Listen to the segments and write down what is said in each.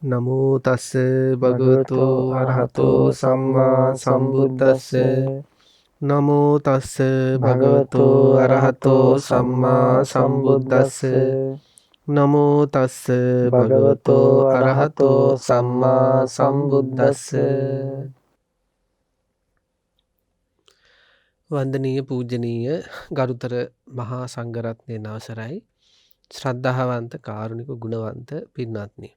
නමෝ තස්ස භගවතු භගවතු අරහතෝ අරහතෝ සම්මා සම්මා සම්බුද්දස්ස. සම්බුද්දස්ස. නමෝ තස්ස භගවතු භගවතු අරහතෝ අරහතෝ සම්මා සම්මා සම්බුද්දස්ස. සම්බුද්දස්ස. නමෝ තස්ස භගවතු භගවතු අරහතෝ අරහතෝ සම්මා සම්මා සම්බුද්දස්ස. සම්බුද්දස්ස. වන්දනීය පූජනීය ගරුතර මහා සංඝරත්නයේ අවසරයි. ශ්‍රද්ධාවන්ත කාරුණික ගුණවන්ත පින්වත්නි,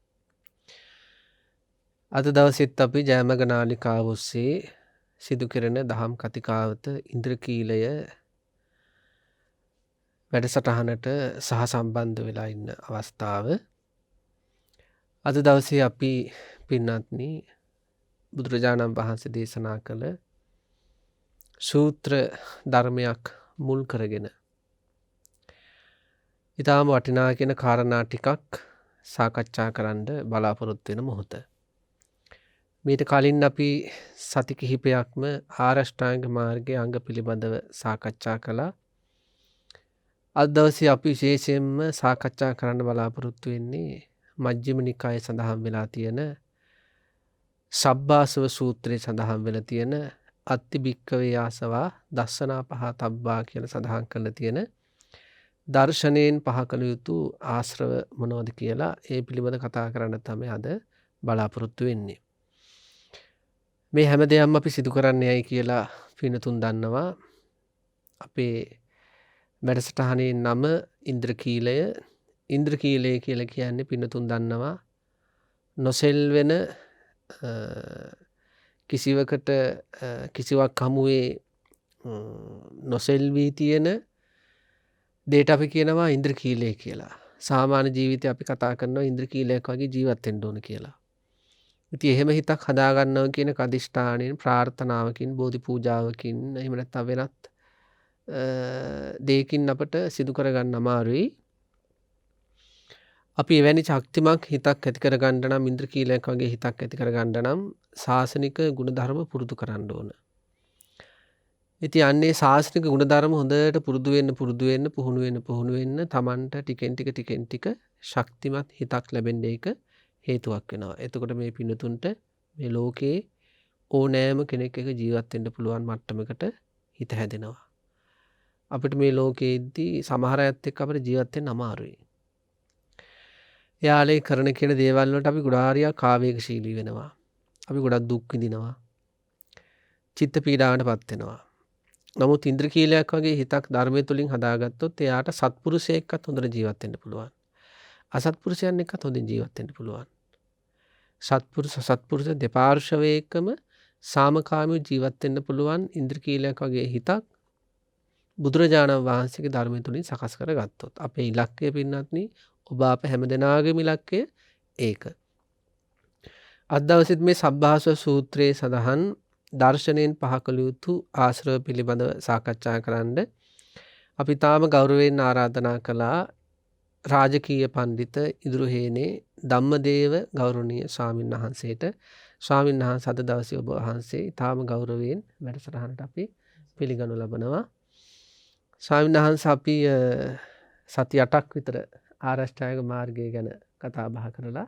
අද දවසෙත් අපි ජයමග නාලිකාව ඔස්සේ සිදු කෙරෙන දහම් කතිකාවත ඉන්ද්‍රකීලය වැඩසටහනට සහ සම්බන්ධ වෙලා ඉන්න අවස්ථාව. අද දවසේ අපි පින්වත්නි බුදුරජාණන් වහන්සේ දේශනා කළ සූත්‍ර ධර්මයක් මුල් කරගෙන ඊටාම වටිනා කියන කාරණා ටිකක් සාකච්ඡා කරන්න බලාපොරොත්තු වෙන මොහොත. මීට කලින් අපි සති කිහිපයක්ම ආරෂ්ඨාංග මාර්ගයේ අංග පිළිබඳව සාකච්ඡා කළා. අද දවසේ අපි විශේෂයෙන්ම සාකච්ඡා කරන්න බලාපොරොත්තු වෙන්නේ මජ්ක්‍ධිම නිකායේ සඳහන් වෙලා තියෙන සබ්බාසව සූත්‍රයේ සඳහන් වෙලා තියෙන අත්ති භික්කවේ ආසවා දස්සනා පහතබ්බා කියලා සඳහන් කරලා තියෙන දර්ශනයෙන් පහ කළ යුතු ආශ්‍රව මොනවද කියලා ඒ පිළිබඳ කතා කරන්න තමයි අද බලාපොරොත්තු වෙන්නේ. මේ හැම දෙයක්ම අපි සිදු කරන්නේයි කියලා පින්තුන් දන්නවා. අපේ වැඩසටහනේ නම ඉන්ද්‍රකීලය. ඉන්ද්‍රකීලය කියලා කියන්නේ පින්තුන් දන්නවා නොසෙල්වෙන කිසිවකට කිසිවක් හමුවේ නොසෙල්වී තියෙන දේට අපි කියනවා ඉන්ද්‍රකීලය කියලා. සාමාන්‍ය ජීවිතය අපි කතා කරනවා ඉන්ද්‍රකීලයක් වගේ ජීවත් වෙන්න ඕන කියලා. ඉතින් එහෙම හිතක් හදාගන්නවා කියන අදිෂ්ඨානයෙන් ප්‍රාර්ථනාවකින් බෝධි පූජාවකින් එහෙම නැත්නම් වෙනත් දෙයකින් අපට සිදු කරගන්න අමාරුයි. අපි එවැනි ශක්තිමත් හිතක් ඇති කරගන්න නම් ඉන්ද්‍රකීලයක් වගේ හිතක් ඇති කරගන්න නම් ශාසනික ගුණධර්ම පුරුදු කරන්න ඕන. ඉතින් අන්නේ ශාසනික ගුණධර්ම හොඳට පුරුදු වෙන්න පුහුණු වෙන්න Tamanට ටිකෙන් ටික ශක්තිමත් හිතක් ලැබෙන්න ඒක හේතුවක් වෙනවා. එතකොට මේ පින්නතුන්ට මේ ලෝකේ ඕනෑම කෙනෙක් එක ජීවත් වෙන්න පුළුවන් මට්ටමකට හිත හැදෙනවා. අපිට මේ ලෝකයේදී සමහර අයත් එක්ක අපිට ජීවත් වෙන්න අමාරුයි. එයාලේ කරන කියන දේවල් වලට අපි ගොඩාරියක් ආවේගශීලී වෙනවා. අපි ගොඩක් දුක් විඳිනවා. චිත්ත පීඩාවටපත් වෙනවා. නමුත් ඉන්ද්‍රකීලයක් වගේ හිතක් ධර්මය තුලින් හදාගත්තොත් එයාට සත්පුරුෂයෙක්වත් හොඳට ජීවත් වෙන්න පුළුවන්. අසත්පුරුෂයන් එක්කත් හොඳින් ජීවත් වෙන්න පුළුවන්. සත්පුරුෂ දෙපාර්ශවයකම සාමකාමීව ජීවත් වෙන්න පුළුවන් ඉන්ද්‍රකීලයක් වගේ හිතක් බුදුරජාණන් වහන්සේගේ ධර්මය තුලින් සකස් කරගත්තොත් අපේ ඉලක්කය පින්නත්නි ඔබ අප හැමදෙනාගේම ඉලක්කය ඒක. අද දවසේත් මේ සබ්බාසව සූත්‍රයේ සඳහන් දර්ශනයෙන් පහ කළ යුතු ආශ්‍රව පිළිබඳව සාකච්ඡා කරන්න අපි තාම ගෞරවයෙන් ආරාධනා කළා රාජකීය පඬිත ඉදුරුහේනේ ධම්මදේව ගෞරවනීය ස්වාමීන් වහන්සේට. ස්වාමීන් වහන්සේ අද දවසේ ඔබ වහන්සේ තාම ගෞරවයෙන් වැඩසටහනට අපි පිළිගනු ලබනවා. ස්වාමීන් වහන්සේ අපි සති 8ක් විතර ආරෂ්ඨායක මාර්ගය ගැන කතා බහ කරලා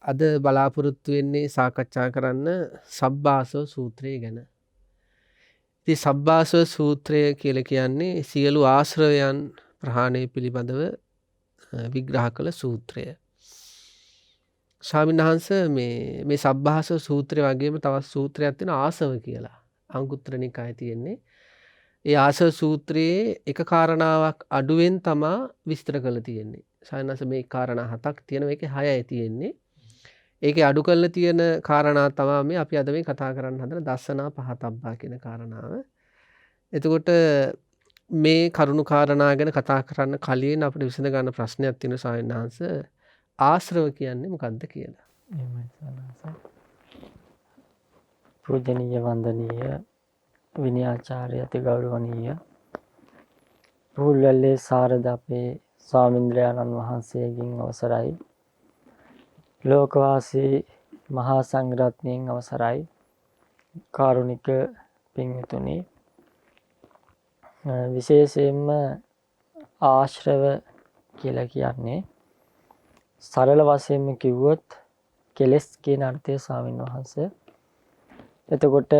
අද බලාපොරොත්තු වෙන්නේ සාකච්ඡා කරන්න සබ්බාසව සූත්‍රය ගැන. ඉතින් සබ්බාසව සූත්‍රය කියලා කියන්නේ සියලු ආශ්‍රවයන් ප්‍රහාණය පිළිබඳව විග්‍රහ කළ සූත්‍රය. ස්වාමීන් වහන්සේ මේ සබ්බාසව සූත්‍රය වගේම තවත් සූත්‍රයක් තියෙනවා ආසව කියලා. අංගුත්තර නිකායේ තියෙන්නේ. ඒ ආසව සූත්‍රයේ එක කාරණාවක් අඩුවෙන් තමා විස්තර කරලා තියෙන්නේ. සායනස මේ කාරණා 7ක් තියෙනවා. මේකේ 6යි තියෙන්නේ. ඒකේ අඩු කරලා තියෙන කාරණා තමයි මේ අපි අද මේ කතා කරන්න හදන දස්සනා පහතබ්බා කියන කාරණාව. එතකොට මේ කරුණු කාරණා ගැන කතා කරන්න කලින් අපිට විසඳ ගන්න ප්‍රශ්නයක් තියෙන ස්වාමීන් වහන්සේ ආශ්‍රව කියන්නේ මොකක්ද කියලා. එහෙමයි සනස. පූජනීය වන්දනීය විනයාචාර්ය අති ගෞරවනීය පුල්වැල්ලේ සාරද අපේ ස්වාමීන්ද්‍රයන්න් වහන්සේගෙන් අවසරයි. ලෝකවාසී මහා සංඝරත්නයන් අවසරයි. කාරුණික පින්තුනි, විශේෂයෙන්ම ආශ්‍රව කියලා කියන්නේ සරල වශයෙන්ම කිව්වොත් කෙලෙස් කියන අර්ථය ස්වාමීන් වහන්සේ. එතකොට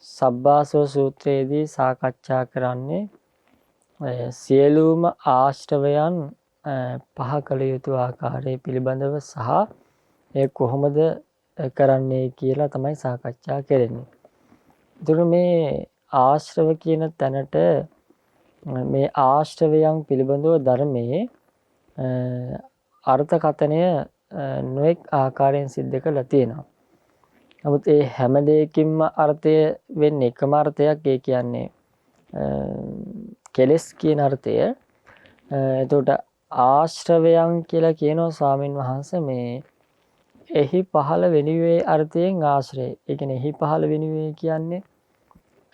සබ්බාසව සූත්‍රයේදී සාකච්ඡා කරන්නේ සියලුම ආශ්‍රවයන් පහ කළ යුතු ආකාරය පිළිබඳව සහ ඒ කොහොමද කරන්නේ කියලා තමයි සාකච්ඡා කරන්නේ. එතකොට මේ ආශ්‍රව කියන තැනට මේ ආශ්‍රවයන් පිළිබඳව ධර්මයේ අර්ථකථනය නොඑක් ආකාරයෙන් සිද්ධ කරලා තියෙනවා. නමුත් ඒ හැම දෙයකින්ම අර්ථය වෙන්නේ එකම අර්ථයක්. ඒ කියන්නේ කෙලෙස් කියන අර්ථය. එතකොට ආශ්‍රවයන් කියලා කියනවා ස්වාමින් වහන්සේ මේ එහි පහළ වෙනුවේ අර්ථයෙන් ආශ්‍රය. ඒ කියන්නේ එහි පහළ වෙනුවේ කියන්නේ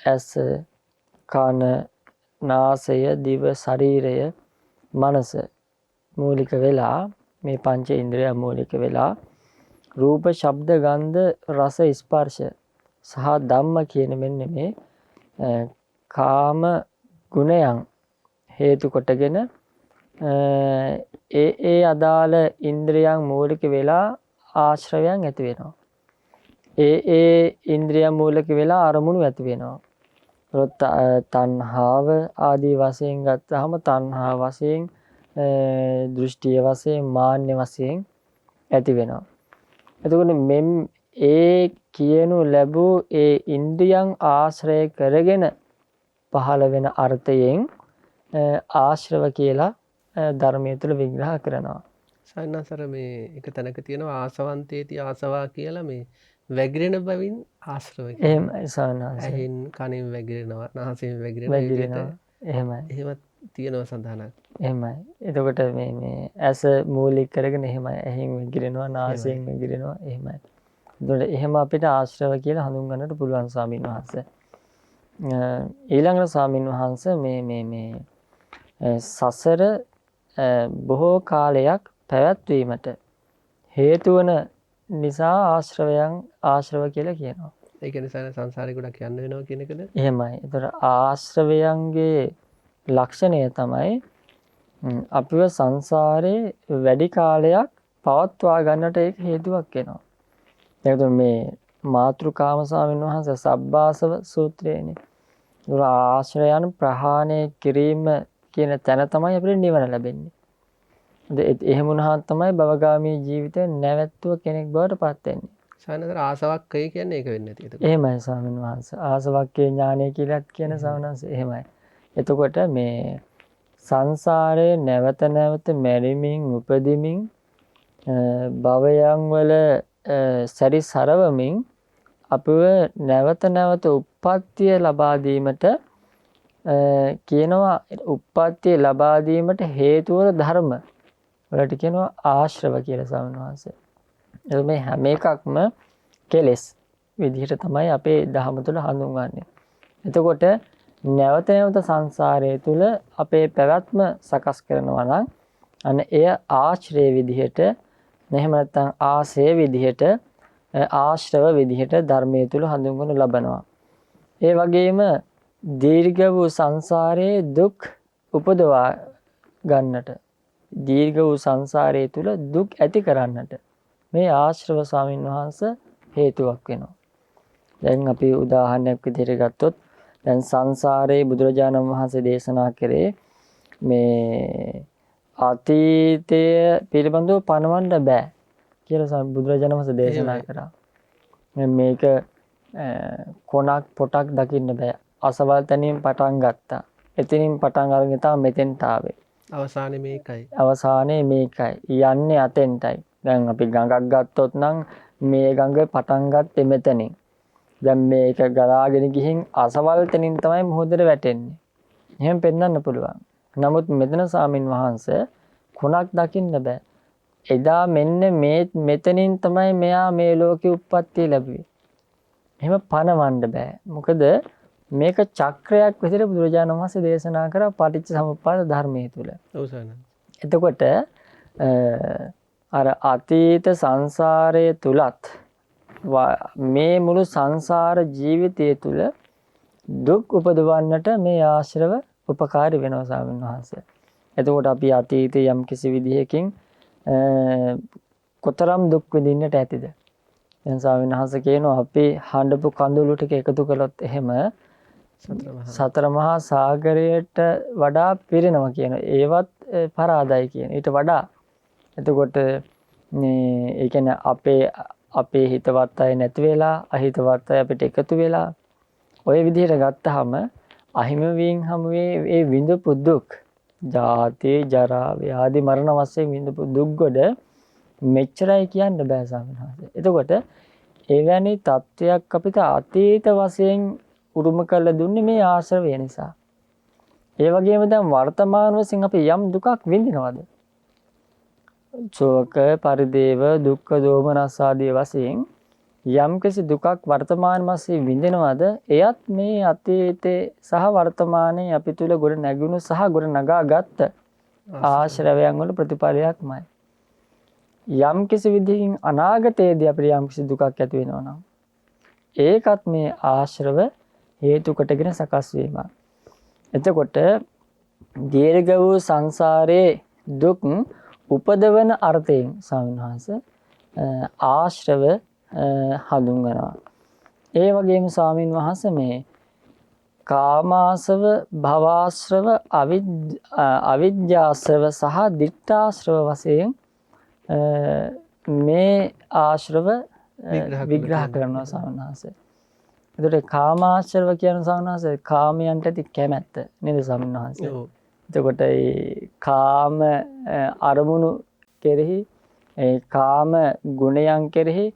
ඇස, කන, නාසය, දිව, ශරීරය, මනස මූලික වෙලා මේ පංච ඉන්ද්‍රිය මූලික වෙලා රූප, ශබ්ද, ගන්ධ, රස, ස්පර්ශ සහ ධම්ම කියන මෙන්න මේ කාම ගුණයන් හේතු කොටගෙන ඒ අදාළ ඉන්ද්‍රියන් මූලික වෙලා ආශ්‍රවයන් ඇති වෙනවා. ඒ ඉන්ද්‍රියන් මූලික වෙලා අරමුණු ඇති වෙනවා. තණ්හාව ආදී වශයෙන් ගත්තාම තණ්හා වශයෙන් දෘෂ්ටිය වශයෙන් මාන්‍ය වශයෙන් ඇති වෙනවා. එතකොට ඒ කියනු ලැබූ ඒ ඉන්ද්‍රියන් ආශ්‍රය කරගෙන පහළ වෙන අර්ථයෙන් ආශ්‍රව කියලා ධර්මයේ තුල විග්‍රහ කරනවා. සයන්සර මේ එක තැනක තියෙනවා ආසවන්තේති ආසවා කියලා මේ වැගිරෙන බවින් ආශ්‍රව කියලා. එහෙමයි සානස. ඇහෙන් කනෙන් වැගිරෙනවා, නාසයෙන් වැගිරෙනවා. එහෙමයි. එහෙමත් තියෙනවා සඳහනක්. එහෙමයි. එතකොට මේ ඇස මූලික කරගෙන එහෙමයි ඇහෙන් වැගිරෙනවා, නාසයෙන් වැගිරෙනවා එහෙමයි. එතකොට එහෙම අපිට ආශ්‍රව කියලා හඳුන්වන්නට පුළුවන් ස්වාමීන් වහන්සේ. ඊළඟට ස්වාමීන් වහන්සේ මේ සසර බොහෝ කාලයක් පැවැත්වීමට හේතු වන නිසා ආශ්‍රව කියලා කියනවා. ඒ කියන්නේ සංසාරේ ගොඩක් යන්න වෙනවා කියන එකද? එහෙමයි. ඒතර ආශ්‍රවයන්ගේ ලක්ෂණය තමයි අපිව සංසාරේ වැඩි කාලයක් පවත්වා ගන්නට ඒක හේතුවක් වෙනවා. එතකොට මේ මාතෘකාම ස්වාමීන් වහන්සේ සබ්බාසව සූත්‍රයේනේ. ඒතර ආශ්‍රයයන් ප්‍රහාණය කිරීම කියන තැන තමයි අපිට නිවන ලැබෙන්නේ. එහෙම වුණාම තමයි භවගාමී ජීවිතේ නැවැත්තුව කෙනෙක් බවට පත් වෙන්නේ. සානතර ආසවක්කය කියන්නේ ඒක වෙන්නේ නැති. එහෙමයි ස්වාමීන් වහන්සේ. ආසවක්කේ ඥානය කියලාත් කියන සවනන්ස එහෙමයි. එතකොට මේ සංසාරේ නැවත නැවත මැරිමින් උපදිමින් භවයන් වල සැරිසරවමින් අපව නැවත නැවත උප්පත්තිය ලබා දීමට කියනවා. උප්පත්තිය ලබා දීමට හේතු වන ධර්ම වලට කියනවා ආශ්‍රව කියලා ස්වාමීන් වහන්සේ. මේ හැම එකක්ම කෙලෙස් විදිහට තමයි අපේ ධහම තුළ හඳුන්වන්නේ. එතකොට නැවත නැවත සංසාරයේ තුල අපේ පැවැත්ම සකස් කරනවා නම් අන්න එය ආශ්‍රය විදිහට එහෙම නැත්නම් ආසේ විදිහට ආශ්‍රව විදිහට ධර්මයේ තුල හඳුන්වනු ලබනවා. ඒ වගේම දීර්ඝ වූ සංසාරයේ දුක් උපදවා ගන්නට දීර්ඝ වූ සංසාරයේ තුල දුක් ඇති කරන්නට මේ ආශ්‍රව ස්වාමීන් වහන්සේ හේතුවක් වෙනවා. දැන් අපි උදාහරණයක් විදිහට ගත්තොත් දැන් සංසාරේ බුදුරජාණන් වහන්සේ දේශනා කරේ මේ අතීතය පිළිබඳව පණවන්න බෑ කියලා බුදුරජාණන් වහන්සේ දේශනා කරා. මේක කොනක් පොටක් දකින්න බෑ. අසවල් තැනින් පටන් ගත්තා. එතනින් පටන් අරගෙන තමයි මෙතෙන්ට ආවේ. අවසානයේ මේකයි. අවසානයේ මේකයි. යන්නේ අතෙන්ටයි. දැන් අපි ගඟක් ගත්තොත් නම් මේ ගඟ පටන් ගත්තේ මෙතනින්. දැන් මේක ගලාගෙන ගිහින් අසවල් තැනින් තමයි මොහොතට වැටෙන්නේ. එහෙම පෙන්වන්න පුළුවන්. නමුත් මෙතන ස්වාමින් වහන්සේ කොනක් දකින්න බෑ. එදා මෙන්න මෙතනින් තමයි මෙයා මේ ලෝකෙ උප්පත්තිය ලැබුවේ. එහෙම පණවන්න බෑ. මොකද මේක චක්‍රයක් විදිහට බුදුරජාණන් වහන්සේ දේශනා කරා පටිච්ච සමුප්පාද ධර්මයේ තුල. එතකොට අර අතීත සංසාරයේ තුලත් මේ මුළු සංසාර ජීවිතය තුල දුක් උපදවන්නට මේ ආශ්‍රව උපකාරී වෙනවා ස්වාමීන් වහන්සේ. එතකොට අපි අතීතයේ යම් කිසි විදිහකින් කොතරම් දුක් විඳින්නට ඇතිද? දැන් ස්වාමීන් වහන්සේ කියනවා අපි හඬපු කඳුළු ටික එකතු කළොත් එහෙම සතර මහා සාගරයට වඩා පිරෙනවා කියන. ඒවත් පරාදයි කියන. ඊට වඩා එතකොට ඒ කියන්නේ අපේ හිතවත් අය නැති වෙලා අහිතවත් අය අපිට එකතු වෙලා ඔය විදිහට ගත්තාම අහිමි වීම හැමුවේ ඒ විඳපු දුක් ජාති ජරා ව්‍යාධි මරණ වශයෙන් විඳපු දුක් ගොඩ මෙච්චරයි කියන්න බෑ ස්වාමීන් වහන්සේ. එතකොට එවැනි තත්වයක් අපිට අතීත වශයෙන් උරුම කරලා දුන්නේ මේ ආශ්‍රවය නිසා. ඒ වගේම දැන් වර්තමාන වශයෙන් අපි යම් දුකක් විඳිනවද? ශෝක පරිදේව දුක්ඛ දෝමනස් ආදී වශයෙන් යම්කිසි දුකක් වර්තමාන වශයෙන් විඳිනවද? එයත් මේ අතීතේ සහ වර්තමානයේ අපි තුල ගොඩ නැගුණු සහ ගොඩ නගාගත් ආශ්‍රවයන් වල ප්‍රතිඵලයක්මයි. යම්කිසි විදිහකින් අනාගතයේදී අපිට යම්කිසි දුකක් ඇති වෙනවා නම් ඒකත් මේ ආශ්‍රව හේතු කොටගෙන සකස් වීම. එතකොට දීර්ඝ වූ සංසාරයේ දුක් උපදවන අර්ථයෙන් ස්වාමීන් වහන්සේ ආශ්‍රව හඳුන්වනවා. ඒ වගේම ස්වාමීන් වහන්සේ මේ කාමාශ්‍රව, භවආශ්‍රව, අවිජ්ජාශ්‍රව සහ දිට්ඨාශ්‍රව වශයෙන් මේ ආශ්‍රව විග්‍රහ කරනවා ස්වාමීන් වහන්සේ. එතකොට කාමාශ්‍රව කියන ස්වාමීන් වහන්සේ කාමයන්ට ඇති කැමැත්ත නේද ස්වාමීන් වහන්සේ? එතකොට ඒ කාම අරමුණු කෙරෙහි ඒ කාම ගුණයන් කෙරෙහි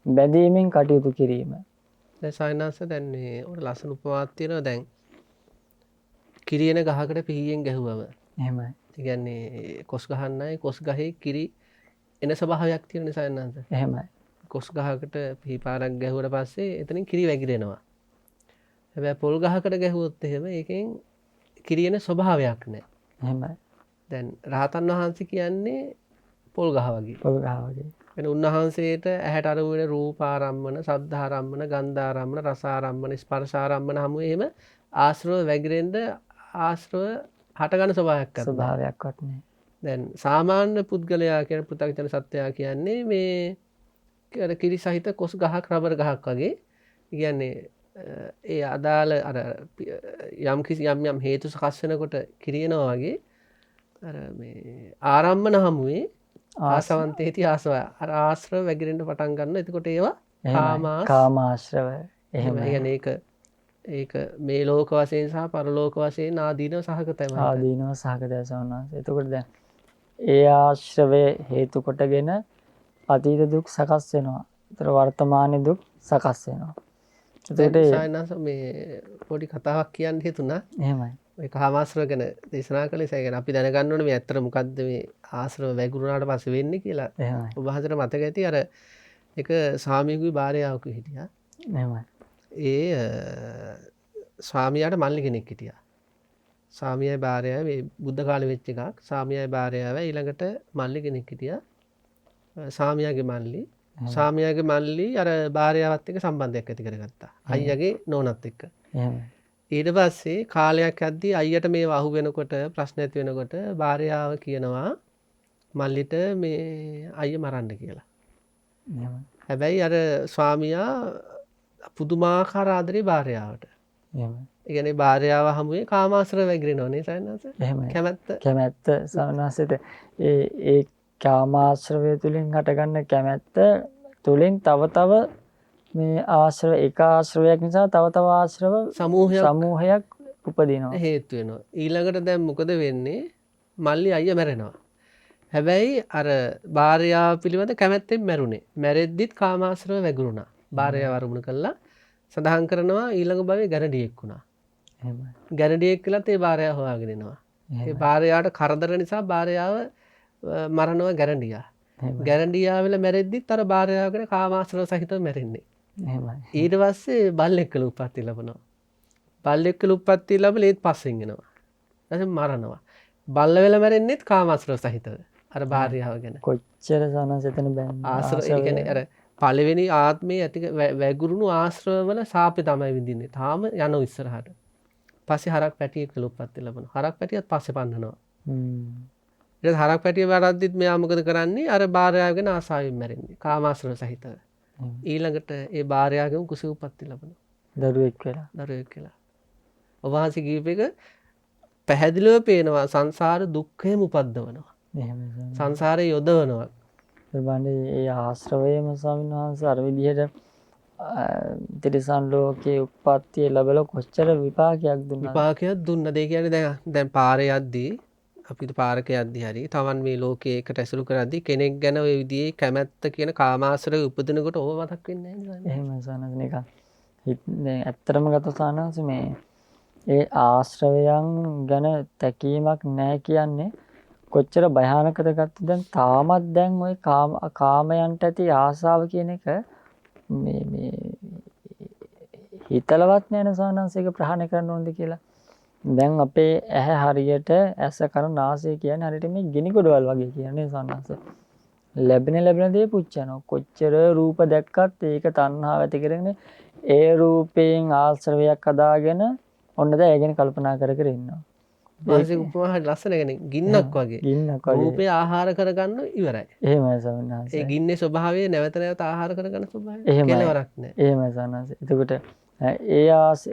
බැඳීමෙන් කටයුතු කිරීම. දැන් සායනාස දැන් මේ උඩ ලස්සන උපමාවක් තියෙනවා. දැන් කිරියන ගහකට පිහියෙන් ගැහුවම එහෙමයි. ඒ කියන්නේ කොස් ගහන්නයි කොස් ගහේ කිරි එන ස්වභාවයක් තියෙන සායනාස. එහෙමයි. කොස් ගහකට පිහිපාරක් ගැහුවට පස්සේ එතනින් කිරි වැగిරෙනවා. හැබැයි පොල් ගහකට ගැහුවොත් එහෙම ඒකෙන් කිරියන ස්වභාවයක් නැහැ. එහෙමයි. දැන් රහතන් වහන්සේ කියන්නේ පොල් ගහ වගේ. පොල් ගහ වගේ. වෙන උන්වහන්සේට ඇහැට අරමු වෙන රූපාරම්මන, සද්ධාරම්මන, ගන්ධාරම්මන, රසාරම්මන, ස්පර්ශාරම්මන හැම එහෙම ආශ්‍රව වැగిරෙන්න ආශ්‍රව හටගන්න ස්වභාවයක්වත් නැහැ. දැන් සාමාන්‍ය පුද්ගලයා කියන පෘථග්ජන සත්වයා කියන්නේ මේ කිරි සහිත කොස් ගහක් රබර් ගහක් වගේ. කියන්නේ ඒ අදාළ අර යම් හේතු සකස් වෙනකොට කිරියනවා වගේ අර මේ ආරම්මන හමුවේ ආසවන්තේති ආසව අර ආශ්‍රව වැగిරෙන්න පටන් ගන්නවා. එතකොට ඒවා කාමාශ්‍රව. එහෙමයි. කියන්නේ ඒක මේ ලෝක වශයෙන් සහ පරලෝක වශයෙන් ආදීනව සහගතයි. ආදීනව සහගතයි සවනාස. එතකොට දැන් ඒ ආශ්‍රවය හේතු කොටගෙන අතීත දුක් සකස් වෙනවා. ඒතර වර්තමානයේ දුක් සකස් වෙනවා. එතකොට මේ පොඩි කතාවක් කියන්න හිතුණා. එහෙමයි. ඔය කාමාශ්‍රව ගැන දේශනා කළේ ඒ කියන්නේ අපි දැනගන්න ඕනේ මේ ඇත්තට මොකද්ද මේ ආශ්‍රව වැගුරුනාට පස්සේ වෙන්නේ කියලා. එහෙමයි. ඔබ වහන්සේට මතක ඇති අර එක ස්වාමියෙකුගේ භාර්යාවක හිටියා. එහෙමයි. ඒ ස්වාමියාට මල්ලි කෙනෙක් හිටියා. ස්වාමියායි භාර්යාවයි මේ බුද්ධ කාලෙ වෙච්ච එකක්. ස්වාමියායි භාර්යාවයි ඊළඟට මල්ලි කෙනෙක් හිටියා. ස්වාමියාගේ මල්ලි ස්වාමියාගේ මල්ලි අර භාර්යාවත් එක්ක සම්බන්ධයක් ඇති කරගත්තා. අයියාගේ නෝනත් එක්ක. එහෙමයි. ඊට පස්සේ කාලයක් යද්දී අයියට මේ අහු වෙනකොට ප්‍රශ්න ඇති වෙනකොට භාර්යාව කියනවා මල්ලිට මේ අයිය මරන්න කියලා. එහෙමයි. හැබැයි අර ස්වාමියා පුදුමාකාර ආදරේ භාර්යාවට. එහෙමයි. ඒ කියන්නේ භාර්යාව හමුවේ කාමාශ්‍රව වැగిරෙනවා නේ සයන්නාස. එහෙමයි. කැමැත්ත සවනාසෙට ඒ කාමාශ්‍රවය තුලින් හටගන්න කැමැත්ත තුලින් තව මේ ආශ්‍රව එක ආශ්‍රවයක් නිසා තව ආශ්‍රව සමූහයක් උපදිනවා. හේතු වෙනවා. ඊළඟට දැන් මොකද වෙන්නේ? මල්ලි අයියා මැරෙනවා. හැබැයි අර භාර්යාව පිළිබඳ කැමැත්තෙන් මැරුණේ. මැරෙද්දිත් කාමාශ්‍රව වැගුරුණා. භාර්යාව අරමුණු කළා. සඳහන් කරනවා ඊළඟ භවයේ ගැරඩියෙක් වුණා. එහෙමයි. ගැරඩියෙක් කියලාත් ඒ භාර්යාව හොයාගෙන එනවා. ඒ භාර්යාවට කරදර නිසා භාර්යාව මරණව ගැරඩියා. ගැරඩියා වෙලා මැරෙද්දිත් අර භාර්යාවගෙන කාමාශ්‍රව සහිතව මැරෙන්නේ. එහෙමයි. ඊට පස්සේ බල්ලෙක් කළ උප්පත්ති ලැබනවා. බල්ලෙක් කළ උප්පත්ති ලැබලා ඒත් පස්සෙන් එනවා. ඊට මරනවා. බල්ල වෙලා මැරෙන්නෙත් කාමාශ්‍රව සහිතව. අර භාර්යාව ගැන. කොච්චර සනස එතන බෑන්නේ. ආශ්‍රව ඒ කියන්නේ අර පළවෙනි ආත්මයේ ඇති වැගුරුණු ආශ්‍රව වල සාපේ තමයි විඳින්නේ. තාම යනවා ඉස්සරහට. පස්සේ හරක් පැටියෙක් කළ උප්පත්ති ලැබනවා. හරක් පැටියත් පස්සේ පන්නනවා. ඊට හරක් පැටිය වරද්දිත් මෙයා මොකද කරන්නේ? අර භාර්යාවගෙන ආසාවෙන් මැරෙන්නේ. කාමාශ්‍රව සහිතව. ඊළඟට ඒ භාර්යාවගෙන් කුසී උප්පත්ති ලබනවා. දරුවෙක් වෙලා. දරුවෙක් කියලා. ඔබ වහන්සේ කියපේක පැහැදිලිව පේනවා සංසාර දුක්ඛයම උපද්දවනවා. එහෙමයි ස්වාමීන් සංසාරේ යොදවනවා. වහන්සේ. බලන්න ඒ ආශ්‍රවයම ස්වාමීන් වහන්සේ අර විදිහට තිරිසන් ලෝකයේ උප්පත්තිය ලැබලා කොච්චර විපාකයක් දුන්නාද? විපාකයක් දුන්නද? ඒ කියන්නේ දැන් පාරේ යද්දී අපිට පාරක යද්දී හරි තමන් මේ ලෝකයේ එකට ඇසුරු කරද්දී කෙනෙක් ගැන ওই විදිහේ කැමැත්ත කියන කාමාශ්‍රය උපදිනකොට ඕව මතක් වෙන්නේ නැහැ නේද? එහෙමයි සානස් නිකන් දැන් ඇත්තටම ගත සානස් මේ ඒ ආශ්‍රවයන් ගැන තැකීමක් නැහැ කියන්නේ කොච්චර භයානකද ගත්තද දැන් තාමත් දැන් ওই කාමයන්ට ඇති ආසාව කියන එක මේ හිතලවත් නෑන සානස් එක ප්‍රහාණය කරන්න ඕනද කියලා. දැන් අපේ ඇහැ හරියට ඇස කන නාසය කියන්නේ හරියට මේ ගිනි ගොඩවල් වගේ කියන්නේ සානස්. ලැබෙන දේ පුච්චනවා. කොච්චර රූප දැක්කත් ඒක තණ්හාව ඇති කරගෙන ඒ රූපයෙන් ආශ්‍රවයක් හදාගෙන ඔන්න දැන් ඒ ගැන කල්පනා කර කර ඉන්නවා. මානසික උපමා හරි ලස්සන කියන්නේ ගින්නක් වගේ. ගින්නක් වගේ. රූපේ ආහාර කරගන්න ඉවරයි. එහෙමයි සානස්. ඒ ගින්නේ ස්වභාවය නැවත නැවත ආහාර කරගන්න ස්වභාවය. එහෙමයි. කෙලවරක් නැහැ. එහෙමයි සානස්. එතකොට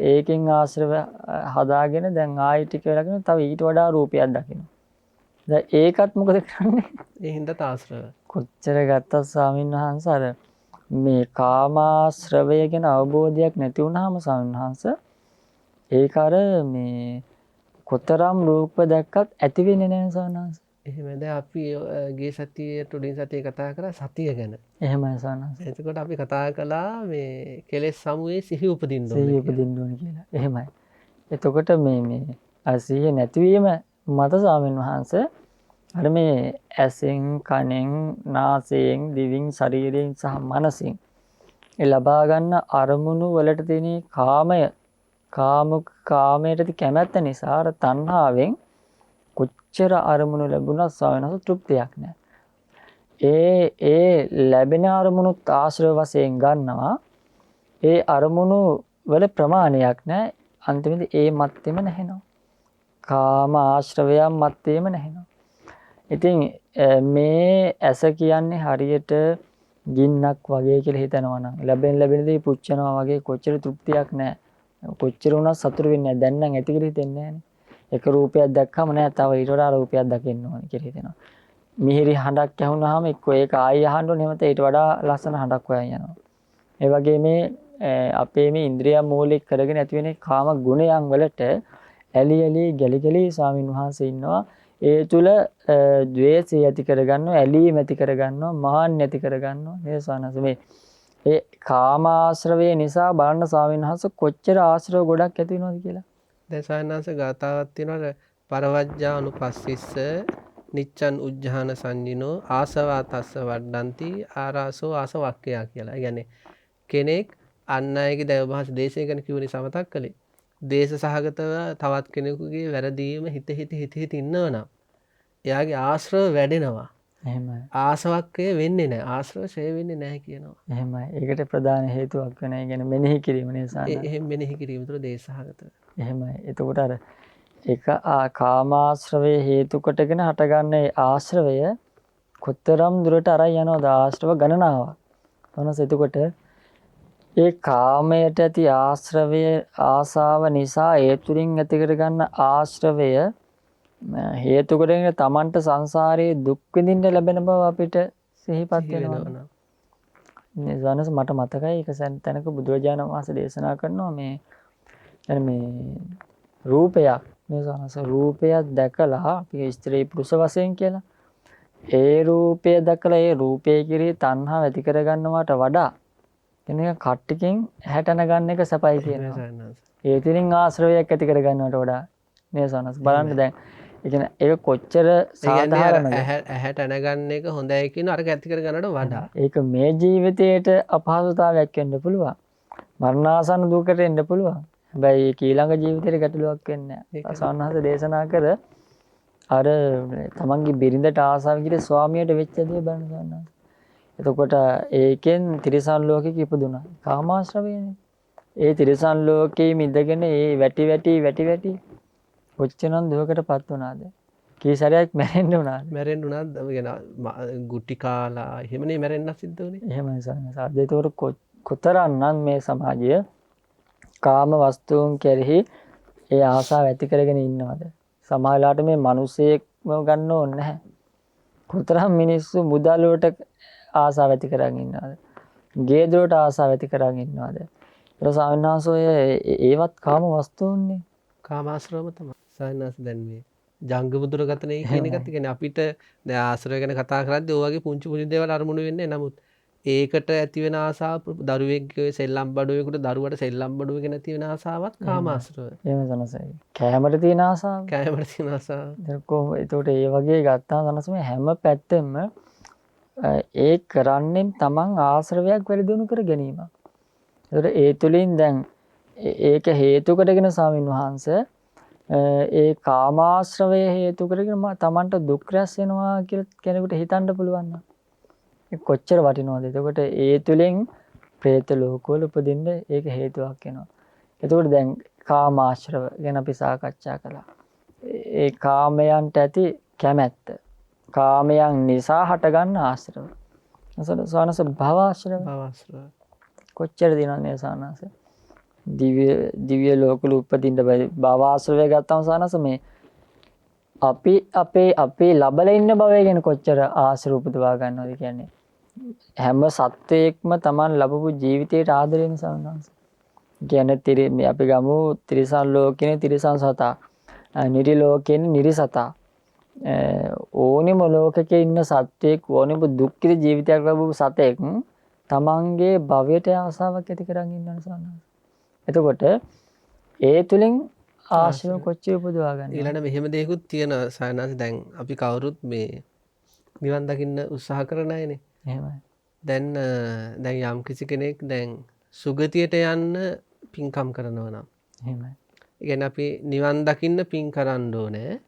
ඒකෙන් ආශ්‍රව හදාගෙන දැන් ආයි ටික වෙලාගෙන තව ඊට වඩා රූපයක් දකිනවා. දැන් ඒකත් මොකද කරන්නේ? ඒ හින්දා තාශ්‍රව. කොච්චර ගත්තත් ස්වාමීන් වහන්සේ අර මේ කාමාශ්‍රවය ගැන අවබෝධයක් නැති වුනහම ස්වාමීන් වහන්සේ ඒක අර මේ කොතරම් රූප දැක්කත් ඇති වෙන්නේ නැහැ ස්වාමීන් වහන්සේ. එහෙම දැන් අපි ගිය සතියේ තුඩින් සතියේ කතා කරා සතිය ගැන. එහෙමයි ස්වාමීන් වහන්සේ. එතකොට අපි කතා කළා මේ කෙලෙස් සමුවේ සිහි උපදින්න ඕනේ. සිහිය උපදින්න ඕනේ කියලා. එහෙමයි. එතකොට මේ අර සිහිය නැතිවීම මත ස්වාමීන් වහන්සේ අර මේ ඇසෙන් කනෙන් නාසයෙන් දිවින් ශරීරයෙන් සහ මනසින් ඒ ලබා ගන්න අරමුණු වලට තියෙන කාමයට කැමැත්ත නිසා අර තණ්හාවෙන් කොච්චර අරමුණු ලැබුණත් ස්වාමීන් වහන්සේ තෘප්තියක් නැහැ. ඒ ලැබෙන අරමුණුත් ආශ්‍රව වශයෙන් ගන්නවා. ඒ අරමුණු වල ප්‍රමාණයක් නැහැ. අන්තිමේදී ඒ මත්තෙම නැහෙනවා. කාම ආශ්‍රවයන් මත්තෙම නැහෙනවා. ඉතින් මේ ඇස කියන්නේ හරියට ගින්නක් වගේ කියලා හිතනවා නම් ලැබෙන දේ පුච්චනවා වගේ කොච්චර තෘප්තියක් නැහැ. කොච්චර වුණත් සතුටු වෙන්නේ නැහැ. දැන් නම් ඇති කියලා හිතෙන්නේ නැහැ නේ. එක රූපයක් දැක්කම නෑ තව ඊට වඩා රූපයක් දකින්න ඕනේ කියලා හිතෙනවා. මිහිරි හඬක් ඇහුනහම එක්ක ඒක ආයෙ අහන්න ඕනේ එහෙම ඊට වඩා ලස්සන හඬක් හොයන් යනවා. ඒ වගේ මේ අපේ මේ ඉන්ද්‍රිය මූලික කරගෙන ඇති වෙන කාම ගුණයන් වලට ඇලි ගැලි ස්වාමීන් වහන්සේ ඉන්නවා. ඒ තුල ද්වේෂය ඇති කරගන්නවා, ඇලීම ඇති කරගන්නවා, මාන්න ඇති කරගන්නවා. මේ ස්වාමීන් මේ ඒ කාමාශ්‍රවය නිසා බලන්න ස්වාමීන් වහන්සේ කොච්චර ආශ්‍රව ගොඩක් ඇති වෙනවද කියලා. දැන් සායනාංශ ගාතාවක් තියෙනවා පරවජ්ජානුපස්සිස්ස නිච්ඡන් උජ්ජාන සංජිනෝ ආසවා තස්ස වඩ්ඩಂತಿ ආරාසෝ ආසවක්ඛයා කියලා. ඒ කියන්නේ කෙනෙක් අන් අයගේ දෛව භාෂ දේශය ගැන කියව නිසා මතක් කළේ. දේශ සහගතව තවත් කෙනෙකුගේ වැරදීම හිත ඉන්නවනම් එයාගේ ආශ්‍රව වැඩෙනවා. එහෙමයි. ආසවක්ඛය වෙන්නේ නැහැ. ආශ්‍රව ඡය වෙන්නේ නැහැ කියනවා. එහෙමයි. ඒකට ප්‍රධාන හේතුවක් වෙන ඒ කියන්නේ මෙනෙහි කිරීම නිසා. එහෙම මෙනෙහි කිරීම තුළ දේශ සහගතව. එහෙමයි. එතකොට අර ඒක කාමාශ්‍රවයේ හේතු කොටගෙන හටගන්න ඒ ආශ්‍රවය කොතරම් දුරට අරන් යනවද ආශ්‍රව ගණනාවක්. මොනස එතකොට ඒ කාමයට ඇති ආශ්‍රවය ආසාව නිසා ඒ තුලින් ඇති කරගන්න ආශ්‍රවය හේතු කොටගෙන Tamanට සංසාරයේ දුක් විඳින්න ලැබෙන බව අපිට සිහිපත් වෙනවා. නිසනස මට මතකයි ඒක තැනක බුදුරජාණන් වහන්සේ දේශනා කරනවා මේ රූපයක් මේ සනස රූපයක් දැකලා අපි ස්ත්‍රී පුරුෂ වශයෙන් කියලා ඒ රූපය දැකලා ඒ රූපය කිරී තණ්හාව ඇති කරගන්නවට වඩා කෙනෙක් කට්ටිකින් හැටන ගන්න එක සපයි කියනවා. ඒ තුලින් ආශ්‍රවයක් ඇති කරගන්නවට වඩා මේ සනස බලන්න දැන් ඒ කියන්නේ ඒක කොච්චර සාධාරණද ඇහැට අනගන්න එක හොඳයි කියන අරක ඇති කරගන්නට වඩා ඒක මේ ජීවිතයේට අපහසුතාවයක් වෙන්න පුළුවන්. මරණාසන්න දුකට එන්න පුළුවන්. හැබැයි ඒක ඊළඟ ජීවිතේට ගැටලුවක් වෙන්නේ නැහැ. සාන්නහස දේශනා කර අර තමන්ගේ බිරිඳට ආසාව කිරේ ස්වාමියාට වෙච්ච දේ බලන්න ගන්නවා. එතකොට ඒකෙන් තිරිසන් ලෝකෙක ඉපදුනා. කාමාශ්‍රවයනේ. ඒ තිරිසන් ලෝකේ මිදගෙන ඒ වැටි කොච්චරනම් දුකකටපත් වුණාද? කී සැරයක් මැරෙන්න වුණා. මැරෙන්න උනත් ගුටි කාලා එහෙමනේ මැරෙන්න සිද්ධ වුණේ. එහෙමයි සානස. අද ඒතකොට කොතරම්නම් මේ සමාජය කාම වස්තුන් කෙරෙහි ඒ ආසාව ඇති කරගෙන ඉන්නවද? සමහර වෙලාවට මේ මිනිස්සෙක්ම ගන්න ඕනේ නැහැ. කොතරම් මිනිස්සු මුදල් වලට ආසාව ඇති කරගෙන ඉන්නවද? ගේ දොරට ආසාව ඇති කරගෙන ඉන්නවද? ඒක සාමාන්‍යස ඔය ඒවත් කාම වස්තුන්නේ. කාමාශ්‍රවම තමයි. සායනාස දැන් මේ ජංග බුදුරගතනේ කියන එකත් කියන්නේ අපිට දැන් ආශ්‍රය ගැන කතා කරද්දී ඔය වගේ පුංචි පුංචි දේවල් අරමුණු වෙන්නේ. නමුත් ඒකට ඇති වෙන ආසාව දරුවෙක්ගේ සෙල්ලම් බඩුවෙකුට දරුවට සෙල්ලම් බඩුවක නැති වෙන ආසාවත් කාමාශ්‍රව. එහෙම සනසයි. කැමරට තියෙන ආසාව. කැමරට තියෙන ආසාව. ඒතකොට ඒ වගේ ගත්තාම සනසම හැම පැත්තෙම ඒ කරන්නේ තමන් ආශ්‍රවයක් වැඩි දියුණු කර ගැනීම. ඒතකොට ඒ තුලින් දැන් ඒක හේතු කොටගෙන ස්වාමීන් වහන්සේ ඒ කාමාශ්‍රවය හේතු කරගෙන තමන්ට දුක් රැස් වෙනවා කියලා කෙනෙකුට හිතන්න පුළුවන් නම් කොච්චර වටිනවද? එතකොට ඒ තුලින් പ്രേත ලෝකවල උපදින්න ඒක හේතුවක් වෙනවා. එතකොට දැන් කාමාශ්‍රව ගැන අපි සාකච්ඡා කළා. ඒ කාමයන්ට ඇති කැමැත්ත. කාමයන් නිසා හටගන්න ආශ්‍රව. සානස භවආශ්‍රව. කොච්චර දිනන්නේ සානස? දිව්‍ය ලෝකවල උපදින්න භවආශ්‍රවය ගත්තම සානස මේ අපි ලබලා ඉන්න භවය ගැන කොච්චර ආශ්‍රව උපදවා ගන්නවද කියන්නේ. හැම සත්වයක්ම Taman ලැබපු ජීවිතයට ආදරෙන සානස. කියන්නේ අපි ගමු තිරිසන් ලෝකේ තිරිසන් සතා. නිරි ලෝකේ නිරි සතා. ඕනෙම ලෝකයක ඉන්න සත්වයක් ඕනෙම දුක්ඛිත ජීවිතයක් ලැබපු සතෙක් තමන්ගේ භවයට ආසාවක් ඇති කරගෙන ඉන්නවනේ සානස. එතකොට ඒ තුලින් ආශ්‍රව කොච්චර උපදවා ගන්න. ඊළඟ මෙහෙම දෙයක්ත් තියෙන සානස දැන් අපි කවුරුත් මේ නිවන් දකින්න උත්සාහ කරන අයනේ. එහෙමයි. දැන් යම් කිසි කෙනෙක් දැන් සුගතියට යන්න පින්කම් කරනවා නම් එහෙමයි. ඒ කියන්නේ අපි නිවන් දකින්න පින් කරන්න ඕනේ.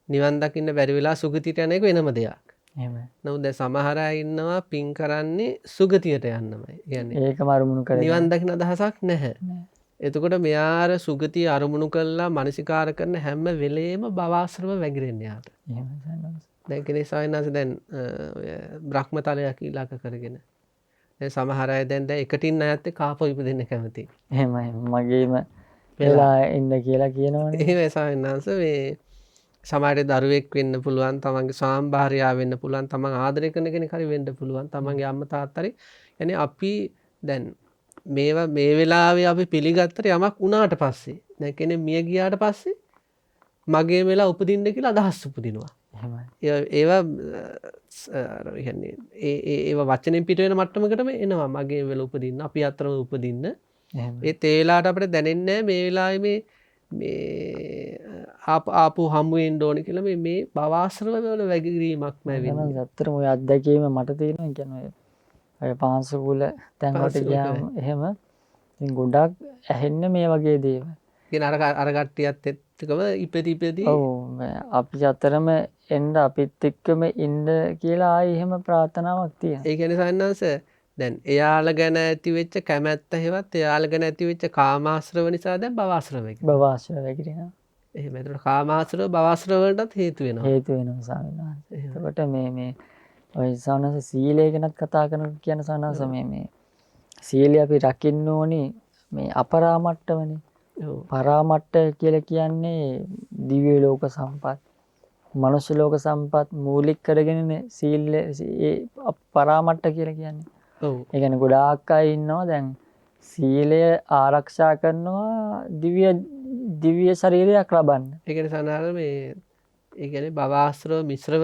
නිවන් දකින්න බැරි වෙලා සුගතියට යන එක වෙනම දෙයක්. එහෙමයි. නමුත් දැන් සමහර අය ඉන්නවා පින් කරන්නේ සුගතියට යන්නමයි. කියන්නේ ඒකම අරමුණු කරගෙන නිවන් දකින්න අදහසක් නැහැ. එතකොට මෙයාර සුගතිය අරමුණු කළා මානසිකාර කරන හැම වෙලේම භවආශ්‍රව වැగిරෙන්න යාට. එහෙමයි සානස. දැන් කෙනෙක් සායනාස දැන් බ්‍රහ්මතලයක් ඉලක්ක කරගෙන දැන් සමහර අය දැන් එකටින් අයත් එක්ක ආපහු ඉපදෙන්න කැමති. එහෙමයි. මගේම වෙලා ඉන්න කියලා කියනවනේ. එහෙමයි සායනාස මේ සමහරට දරුවෙක් වෙන්න පුළුවන්, තමන්ගේ සාම්භාර්යාව වෙන්න පුළුවන්, තමන් ආදරය කරන කෙනෙක් හරි වෙන්න පුළුවන්, තමන්ගේ අම්මා තාත්තා හරි. يعني අපි දැන් මේවා මේ වෙලාවේ අපි පිළිගත්තට යමක් වුණාට පස්සේ දැන් කෙනෙක් මිය ගියාට පස්සේ මගේ වෙලා උපදින්න කියලා අදහස් උපදිනවා. එහෙමයි. ඒවා කියන්නේ ඒවා වචනෙන් පිට වෙන මට්ටමකටම එනවා. මගේ වෙලා උපදින්න, අපි අතරම උපදින්න. එහෙමයි. ඒ තේලාට අපිට දැනෙන්නේ මේ වෙලාවේ මේ ආපු හමු වෙන්න ඕනේ කියලා මේ භවආශ්‍රව වල වැగిරීමක්ම වෙන්නේ. ඇත්තටම ඔය අත්දැකීම මට තියෙනවා. කියන්නේ ඔය පාංශකූල තැන් වලට ගියාම එහෙම ඉතින් ගොඩක් ඇහෙන්නේ මේ වගේ දේවල්. කියන අර කට්ටියත් එක්කම ඉපදී ඔව් අපි අතරම එන්න අපිත් එක්කම ඉන්න කියලා ආයි එහෙම ප්‍රාර්ථනාවක් තියෙනවා. ඒ කියන්නේ සන්නංශ දැන් එයාලා ගැන ඇති වෙච්ච කැමැත්ත හේවත් එයාලා ගැන ඇති වෙච්ච කාමාශ්‍රව නිසා දැන් භවආශ්‍රව වෙනවා. භවආශ්‍රව වැగిරෙනවා. එහෙම. ඒතකොට කාමාශ්‍රව භවආශ්‍රව වලටත් හේතු වෙනවා. හේතු වෙනවා ස්වාමීන් වහන්සේ. එතකොට මේ ඔය සානස සීලය ගැනත් කතා කරන කියන සානස මේ සීලය අපි රකින්න ඕනේ මේ අපරාමට්ටමනේ. පරාමට්ට කියලා කියන්නේ දිව්‍ය ලෝක සම්පත්, මනුෂ්‍ය ලෝක සම්පත් මූලික කරගෙන සීලය පරාමට්ට කියලා කියන්නේ. ඔව්. ඒ කියන්නේ ගොඩාක් අය ඉන්නවා දැන් සීලය ආරක්ෂා කරනවා දිව්‍ය ශරීරයක් ලබන්න. ඒ කියන්නේ සනහර මේ ඒ කියන්නේ භවආශ්‍රව මිශ්‍රව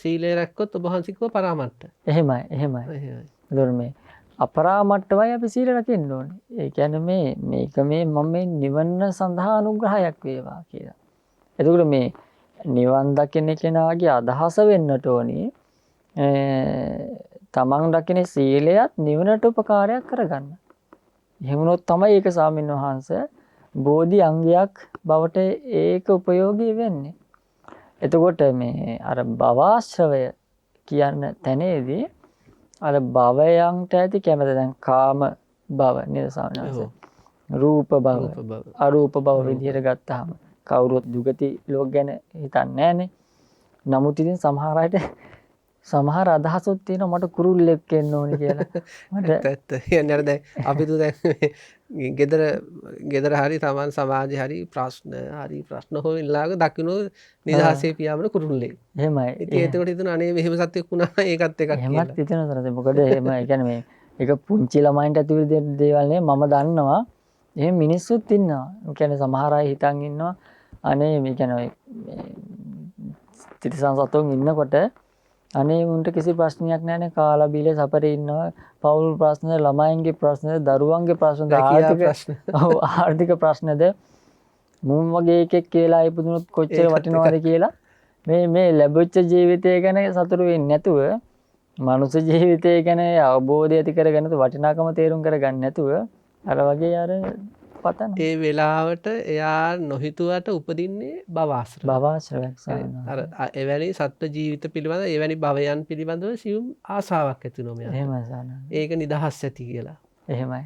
සීලය රැක්කොත් ඔබ වහන්සේ කිව්ව පරාමට්ට. එහෙමයි. ඒතකොට මේ අපරාමට්ටමයි අපි සීල රකින්න ඕනේ. ඒ කියන්නේ මේක මම මේ නිවන සඳහා අනුග්‍රහයක් වේවා කියලා. එතකොට මේ නිවන් දකින්න කෙනාගේ අදහස වෙන්නට ඕනේ තමන් රකින්න සීලයත් නිවනට උපකාරයක් කරගන්න. එහෙම වුණොත් තමයි ඒක ස්වාමීන් වහන්සේ බෝධි අංගයක් බවට ඒක ප්‍රයෝගී වෙන්නේ. එතකොට මේ අර භවආශ්‍රවය කියන තැනේදී අර භවයන්ට ඇති කැමැත දැන් කාම භව නේද ස්වාමීන් වහන්සේ. රූප භව, අරූප භව විදිහට ගත්තාම කවුරුත් දුගති ලෝක ගැන හිතන්නේ නැහනේ. නමුත් ඉතින් සමහර අයට සමහර අදහසොත් තියෙනවා මට කුරුල්ලෙක් එන්න ඕනේ කියලා. මට ඇත්ත කියන්නේ අර දැන් අපි තු දැන් ගෙදර ගෙදර හරි තමන් සමාජයේ හරි ප්‍රශ්න හොයලාක දකින්නු නිදහසේ පියාඹන කුරුල්ලෙක්. එහෙමයි. ඉතින් ඒකට හිතන අනේ මෙහෙම සත්‍යයක් වුණා ඒකත් එකක් කියලා. එහෙමත් හිතෙනවා. මොකද එහෙම ඒ කියන්නේ මේ ඒක පුංචි ළමයින්ට ඇතුළේ දෙන දේවල් නේ මම දන්නවා. එහෙම මිනිස්සුත් ඉන්නවා. ඒ කියන්නේ සමහර අය හිතන් ඉන්නවා අනේ මේ කියන්නේ තිරිසන් සතුන් ඉන්නකොට අනේ උන්ට කිසි ප්‍රශ්නයක් නැහැනේ කාලා බීලා සැපරේ ඉන්නවා. පෞල් ප්‍රශ්න, ළමයින්ගේ ප්‍රශ්න, දරුවන්ගේ ප්‍රශ්න, ආර්ථික ප්‍රශ්නද මුන් වගේ එකෙක් කියලා ඉපදුනොත් කොච්චර වටිනවද කියලා මේ ලැබුච්ච ජීවිතය ගැන සතුටු වෙන්නේ නැතුව මනුස්ස ජීවිතය ගැන අවබෝධය ඇති කරගන්න වටිනාකම තේරුම් කරගන්න නැතුව අර වගේ අර පතන ඒ වෙලාවට එයා නොහිතුවට උපදින්නේ භවආශ්‍රවයක් අර එවැනි සත්ව ජීවිත පිළිබඳ එවැනි භවයන් පිළිබඳව සියුම් ආසාවක් ඇති වෙනවා මෙයාට. එහෙමයි සාන. ඒක නිදහස් ඇති කියලා. එහෙමයි.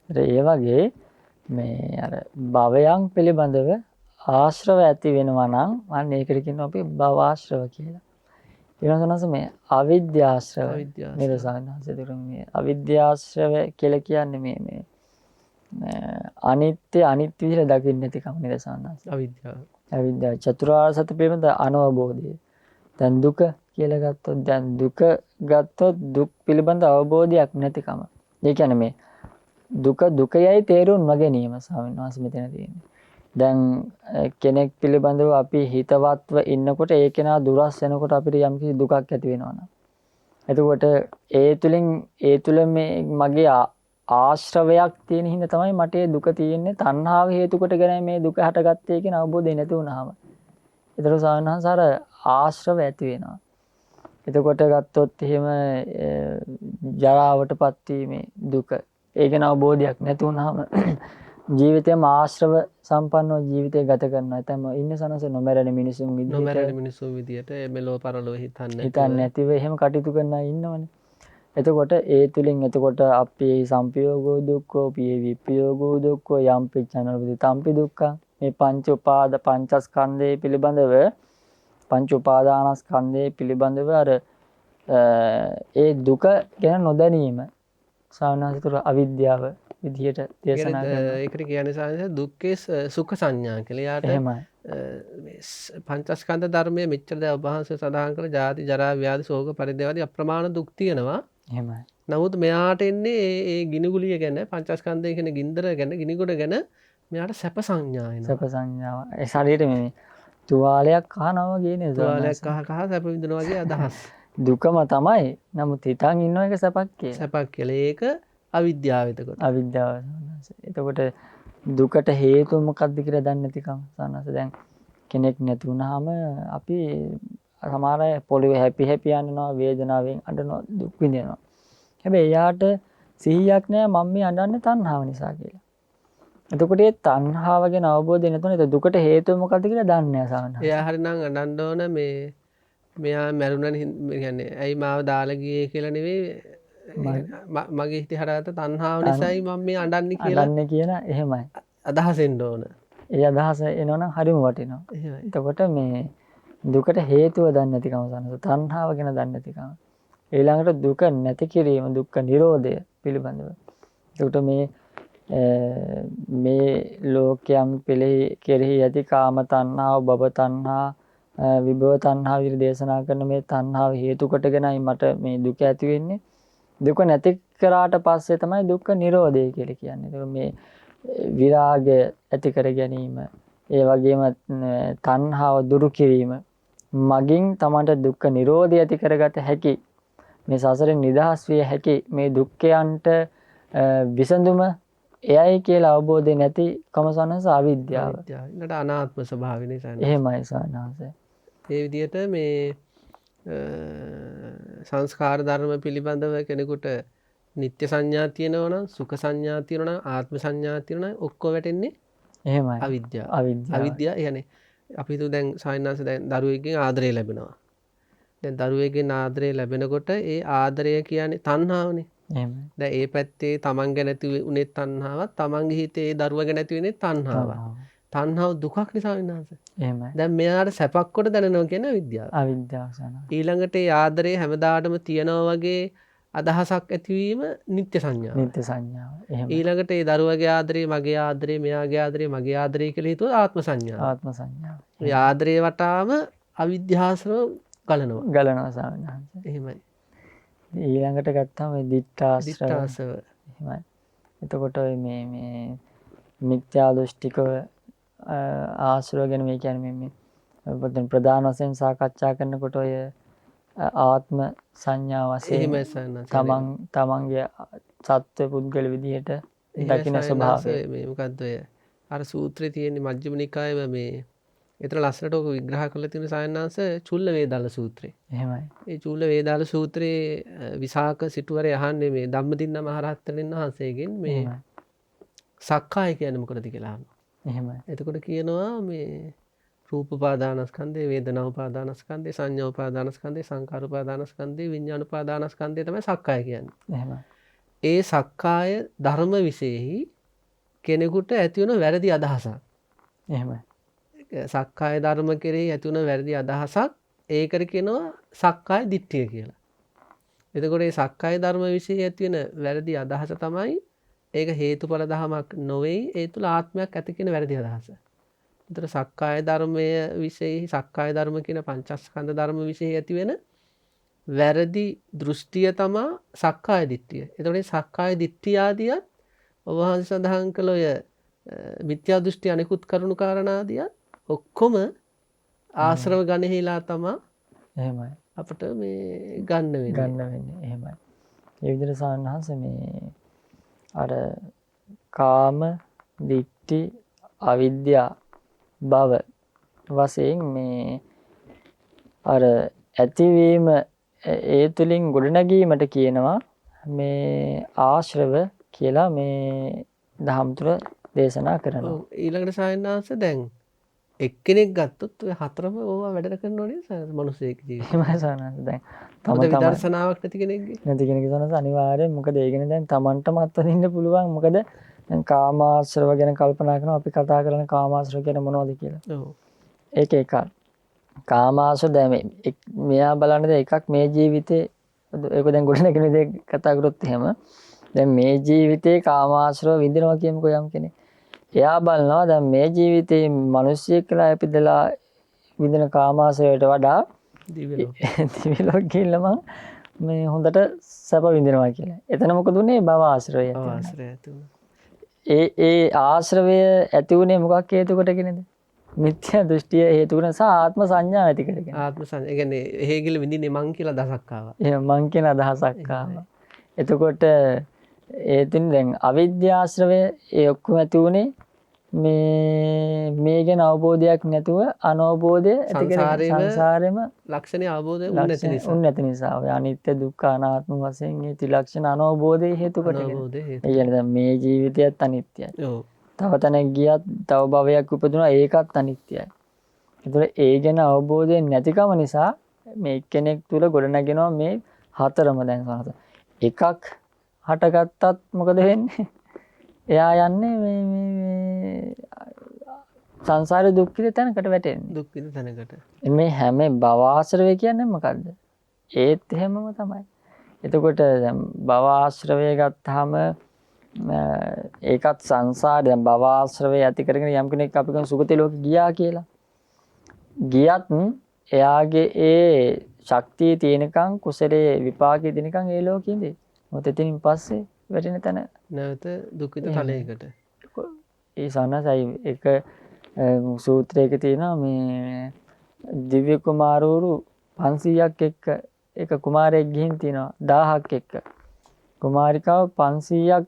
ඒ වගේ මේ අර භවයන් පිළිබඳව ආශ්‍රව ඇති වෙනවා නම් අන්න ඒකට කියනවා අපි භවආශ්‍රව කියලා. ඊළඟට මේ අවිද්‍යාශ්‍රව නිරසානහසෙතර මේ අවිද්‍යාශ්‍රව කියලා කියන්නේ මේ අනිත්‍ය විදිහට දකින්න නැතිකම නිරසානහස. අවිද්‍යාව චතුරාර්ය සත්‍ය පිළිබඳ අනවබෝධය. දැන් දුක කියලා ගත්තොත් දැන් දුක ගත්තොත් දුක් පිළිබඳ අවබෝධයක් නැතිකම. ඒ කියන්නේ මේ දුකයයි තේරුම් නොගැනීම ස්වාමීන් වහන්සේ මෙතන තියෙන්නේ. දැන් කෙනෙක් පිළිබඳව අපි හිතවත්ව ඉන්නකොට ඒ කෙනා දුරස් වෙනකොට අපිට යම්කිසි දුකක් ඇති වෙනවා නම් එතකොට ඒ තුල මේ මගේ ආශ්‍රවයක් තියෙන හින්දා තමයි මට ඒ දුක තියෙන්නේ. තණ්හාව හේතු කොටගෙන මේ දුක හටගත්තේ කියන අවබෝධය නැති වුනහම ඒතර සාමාන්‍යසාර ආශ්‍රව ඇති වෙනවා. එතකොට ගත්තොත් එහෙම ජරාවටපත් වීමේ දුක ඒ ගැන අවබෝධයක් නැති වුනහම ජීවිතයම ආශ්‍රව සම්පන්නව ජීවිතය ගත කරනවා. එතම ඉන්න සනස නොමැරෙන මිනිසුන් විදියට මෙලෝ පරලෝ හිතන්නේ නැතිව එහෙම කටයුතු කරන අය ඉන්නවනේ. එතකොට ඒ තුලින් එතකොට අපි සම්පයෝගෝ දුක්ඛෝ පිය විපයෝගෝ දුක්ඛෝ යම්පි චනරපති තම්පි දුක්ඛං මේ පංචස්කන්ධය පිළිබඳව පංච උපාදානස්කන්ධය පිළිබඳව අර ඒ දුක ගැන නොදැනීම සාමාන්‍යතර අවිද්‍යාව විදියට දේශනා කරනවා. ඒකට කියන්නේ සාමාන්‍යයෙන් දුක්ඛේ සුඛ සංඥා කියලා. යාට එහෙමයි. පංචස්කන්ධ ධර්මයේ මෙච්චර දැන් ඔබ වහන්සේ සඳහන් කළ ජාති ජරා ව්‍යාධි ශෝක පරිදේවාදී අප්‍රමාණ දුක් තියෙනවා. එහෙමයි. නමුත් මෙයාට එන්නේ ඒ ගිනිගුලිය ගැන පංචස්කන්ධය කියන ගින්දර ගැන ගිනිගොඩ ගැන මෙයාට සැප සංඥා එනවා. සැප සංඥාව. ඒ ශරීරෙ මේ තුවාලයක් කහනවා වගේ නේද? තුවාලයක් කහ සැප විඳිනවා වගේ අදහස්. දුකම තමයි. නමුත් හිතන් ඉන්න එක සැපක් කියලා. සැපක් කියලා. ඒක අවිද්‍යාව එතකොට. අවිද්‍යාව. එතකොට දුකට හේතුව මොකක්ද කියලා දන්නේ නැතිකම. සනස දැන් කෙනෙක් නැති වුනහම අපි සමහර අය පොළවේ හැපි යනවා වේදනාවෙන් අඬනවා දුක් විඳිනවා. හැබැයි එයාට සිහියක් නැහැ මම මේ අඬන්නේ තණ්හාව නිසා කියලා. එතකොට ඒ තණ්හාව ගැන අවබෝධය නැතුනේ දුකට හේතුව මොකක්ද කියලා දන්නේ නැහැ සාමාන්‍යයෙන්. එයා හරිනම් අඬන්න ඕන මෙයා මැරුණනේ කියන්නේ ඇයි මාව දාලා ගියේ කියලා නෙවෙයි මගේ හිතේ හටගත්ත තණ්හාව නිසායි මම මේ අඬන්නේ කියලා එහෙමයි. අදහස් එන්න ඕන. ඒ අදහස එනවනම් හරිම වටිනවා. එතකොට මේ දුකට හේතුව දන්නේ නැතිකම සනස තණ්හාව ගැන දන්නේ නැතිකම. ඊළඟට දුක නැති කිරීම දුක්ඛ නිරෝධය පිළිබඳව. ඒකට මේ ලෝකයන් කෙරෙහි ඇති කාම තණ්හාව, භව තණ්හා, විභව තණ්හා විදිහට දේශනා කරන මේ තණ්හාව හේතු කොටගෙනයි මට මේ දුක ඇති වෙන්නේ. දුක නැති කරාට පස්සේ තමයි දුක්ඛ නිරෝධය කියලා කියන්නේ. ඒක මේ විරාගය ඇති කර ගැනීම, ඒ වගේම තණ්හාව දුරු කිරීම මගින් තමන්ට දුක්ඛ නිරෝධය ඇති කරගත හැකි. මේ සසරෙන් නිදහස් විය හැකි මේ දුක්ඛයන්ට විසඳුම එයයි කියලා අවබෝධය නැති කමසනස අවිද්‍යාව. ඊට අනාත්ම ස්වභාවය නිසා. එහෙමයි සානාස. ඒ විදිහට මේ සංස්කාර ධර්ම පිළිබඳව කෙනෙකුට නිත්‍ය සංඥා තියෙනවා නම් සුඛ සංඥා තියෙනවා නම් ආත්ම සංඥා තියෙනවා නම් ඔක්කොම වැටෙන්නේ එහෙමයි. අවිද්‍යාව. අවිද්‍යාව කියන්නේ අපි හිතුව දැන් සායනාංශ දැන් දරුවෙක්ගෙන් ආදරය ලැබෙනවා. දැන් දරුවෙක්ගෙන් ආදරය ලැබෙනකොට ඒ ආදරය කියන්නේ තණ්හාවනේ. එහෙමයි. දැන් ඒ පැත්තේ තමන් ගැන ඇති උනේ තණ්හාවක්, තමන්ගේ හිතේ ඒ දරුවා ගැන ඇති වෙන්නේ තණ්හාවක්. තණ්හාව දුකක් නිසා විනාශ. එහෙමයි. දැන් මෙයාට සැපක් කොට දැනෙනවා කියන විද්‍යාව. අවිද්‍යාව සන. ඊළඟට ඒ ආදරේ හැමදාටම තියනවා වගේ අදහසක් ඇතිවීම නිත්‍ය සංඥාව. නිත්‍ය සංඥාව. එහෙමයි. ඊළඟට ඒ දරුවගේ ආදරේ මගේ ආදරේ මෙයාගේ ආදරේ මගේ ආදරේ කියලා හිතුවොත් ආත්ම සංඥාව. ආත්ම සංඥාව. ඒ ආදරේ වටාම අවිද්‍යාසරව ගලනවා. ගලනවා ස්වාමීන් වහන්සේ. එහෙමයි. ඊළඟට ගත්තම මේ දිත්තාශ්‍රව. දිට්ඨාසව. එහෙමයි. එතකොට ඔය මේ මිත්‍යා දෘෂ්ටිකව ආශ්‍රව ගැන මේ කියන්නේ මේ ප්‍රධාන වශයෙන් සාකච්ඡා කරනකොට ඔය ආත්ම සංඥා වශයෙන් එහෙමයි සන්නස. තමන්ගේ සත්ව පුද්ගල විදිහට දකින්න ස්වභාවය. මේ මොකද්ද ඔය අර සූත්‍රයේ තියෙන මජ්ක්‍ධිම නිකායේ මේ ඒතර ලස්සනට ඔක විග්‍රහ කරලා තියෙන සයන්නාංශ චුල්ල වේදාල සූත්‍රය. එහෙමයි. ඒ චුල්ල වේදාල සූත්‍රයේ විසාක සිටුවරේ අහන්නේ මේ ධම්මදින්න මහරහතන් වහන්සේගෙන් මේ සක්කාය කියන්නේ මොකටද කියලා අහනවා. එහෙමයි. එතකොට කියනවා මේ රූප උපාදානස්කන්ධේ, වේදනා උපාදානස්කන්ධේ, සංඥා උපාදානස්කන්ධේ, සංකාර උපාදානස්කන්ධේ, විඥාන උපාදානස්කන්ධේ තමයි සක්කාය කියන්නේ. එහෙමයි. ඒ සක්කාය ධර්ම විශේෂයි කෙනෙකුට ඇති වෙන වැරදි අදහසක්. එහෙමයි. සක්කාය ධර්ම කෙරෙහි ඇති වෙන වැරදි අදහසක් ඒකට කියනවා සක්කාය දිට්ඨිය කියලා. එතකොට මේ සක්කාය ධර්ම විශේෂ ඇති වෙන වැරදි අදහස තමයි ඒක හේතුඵල ධමයක් නොවේ, ඒ තුල ආත්මයක් ඇති කියන වැරදි අදහස. ඒතර සක්කාය ධර්මය විශේෂයි සක්කාය ධර්ම කියන පංචස්කන්ධ ධර්ම විශේෂ ඇති වෙන වැරදි දෘෂ්ටිය තමයි සක්කාය දිට්ඨිය. එතකොට මේ සක්කාය දිට්ඨිය ආදියත් ඔබ වහන්සේ සඳහන් කළ ඔය මිත්‍යා දෘෂ්ටි අනිකුත් කරුණු කාරණා ආදියත් ඔක්කොම ආශ්‍රව ගණෙහිලා තමයි එහෙමයි. අපිට මේ ගන්න වෙන්නේ. ගන්න වෙන්නේ. එහෙමයි. ඒ විදිහට සාන්නහස මේ අර කාම දිට්ඨි අවිද්‍යා භව වශයෙන් මේ අර ඇතිවීම ඒ තුලින් ගොඩනැගීමට කියනවා මේ ආශ්‍රව කියලා මේ දහම් තුල දේශනා කරනවා. ඊළඟට සායනාංශ දැන් එක්කෙනෙක් ගත්තොත් ඔය හතරම ඕවා වැඩ කරනෝනේ මිනිස්සෙක් ජීවිතේ. එහෙමයි සානස. දැන් තම විදර්ශනාවක් නැති කෙනෙක්ගේ. නැති කෙනෙක් සානස අනිවාර්යෙන් මොකද ඒකනේ දැන් Tamanටම අත්විඳින්න පුළුවන්. මොකද දැන් කාමාශ්‍රව ගැන කල්පනා කරනවා අපි කතා කරන කාමාශ්‍රව කියන්නේ මොනවද කියලා. ඔව්. ඒක එකක්. කාමාශ්‍රව දැන් මෙයා බලන්නේ එකක් මේ ජීවිතේ ඒක දැන් ගොඩනැගෙන දේ කතා කරොත් එහෙම දැන් මේ ජීවිතේ කාමාශ්‍රව විඳිනවා කියමුකෝ යම් කෙනෙක්. එයා බලනවා දැන් මේ ජීවිතේ මිනිස්සෙක් කියලා අපිදලා විඳින කාමාශ්‍රවයට වඩා දිව්‍ය ලෝක ගිහිල්ලා මේ හොඳට සැප විඳිනවා කියලා. එතන මොකද උනේ භව ආශ්‍රවය. ඒ ආශ්‍රවය ඇති උනේ මොකක් හේතු කොටගෙනද? මිත්‍යා දෘෂ්ටිය හේතු වෙන සහ ආත්ම සංඥා ඇති කරගෙන. ආත්ම සංඥා. ඒ කියන්නේ එහෙගිල විඳින්නේ මං කියලා අදහසක් ආවා. එහෙනම් මං කියන අදහසක් ආවා. එතකොට ඒතින් දැන් අවිද්‍යාශ්‍රවය ඒ ඔක්කොම ඇති උනේ මේ ගැන අවබෝධයක් නැතුව අනවබෝධය ඇති කරගෙන සංසාරෙම ලක්ෂණේ අවබෝධය වුනේ නැති නිසා ඔය අනිත්‍ය දුක්ඛ අනාත්ම වශයෙන් මේ ත්‍රිලක්ෂණ අනවබෝධය හේතු කොටගෙන. ඒ කියන්නේ දැන් මේ ජීවිතයත් අනිත්‍යයි. ඔව්. තව තැනක ගියත් තව භවයක් උපදිනවා ඒකත් අනිත්‍යයි. ඒතකොට ඒ ගැන අවබෝධය නැතිකම නිසා මේ කෙනෙක් තුල ගොඩනගෙනවා මේ හතරම දැන් සනස. එකක් හටගත්තත් මොකද වෙන්නේ? එයා යන්නේ මේ සංසාර දුක්ඛිත තැනකට වැටෙන්නේ. දුක්ඛිත තැනකට. මේ හැම භවආශ්‍රවය කියන්නේ මොකද්ද? ඒත් එහෙමම තමයි. එතකොට දැන් භවආශ්‍රවය ගත්තාම ඒකත් සංසාරය දැන් භවආශ්‍රවය ඇති කරගෙන යම් කෙනෙක් අපි කියන සුගති ලෝකෙ ගියා කියලා. ගියත් එයාගේ ඒ ශක්තිය තියෙනකන් කුසලයේ විපාකයේ තියෙනකන් ඒ ලෝකෙ ඉඳී. මොකද එතනින් පස්සේ වැටෙන තැන නැවත දුක්ඛිත තලයකට. ඒ සනසයි එක සූත්‍රයක තියෙනවා මේ දිව්‍ය කුමාරවරු 500ක් එක්ක එක කුමාරයෙක් ගිහින් තිනවා 1000ක් එක්ක. කුමාරිකාව 500ක්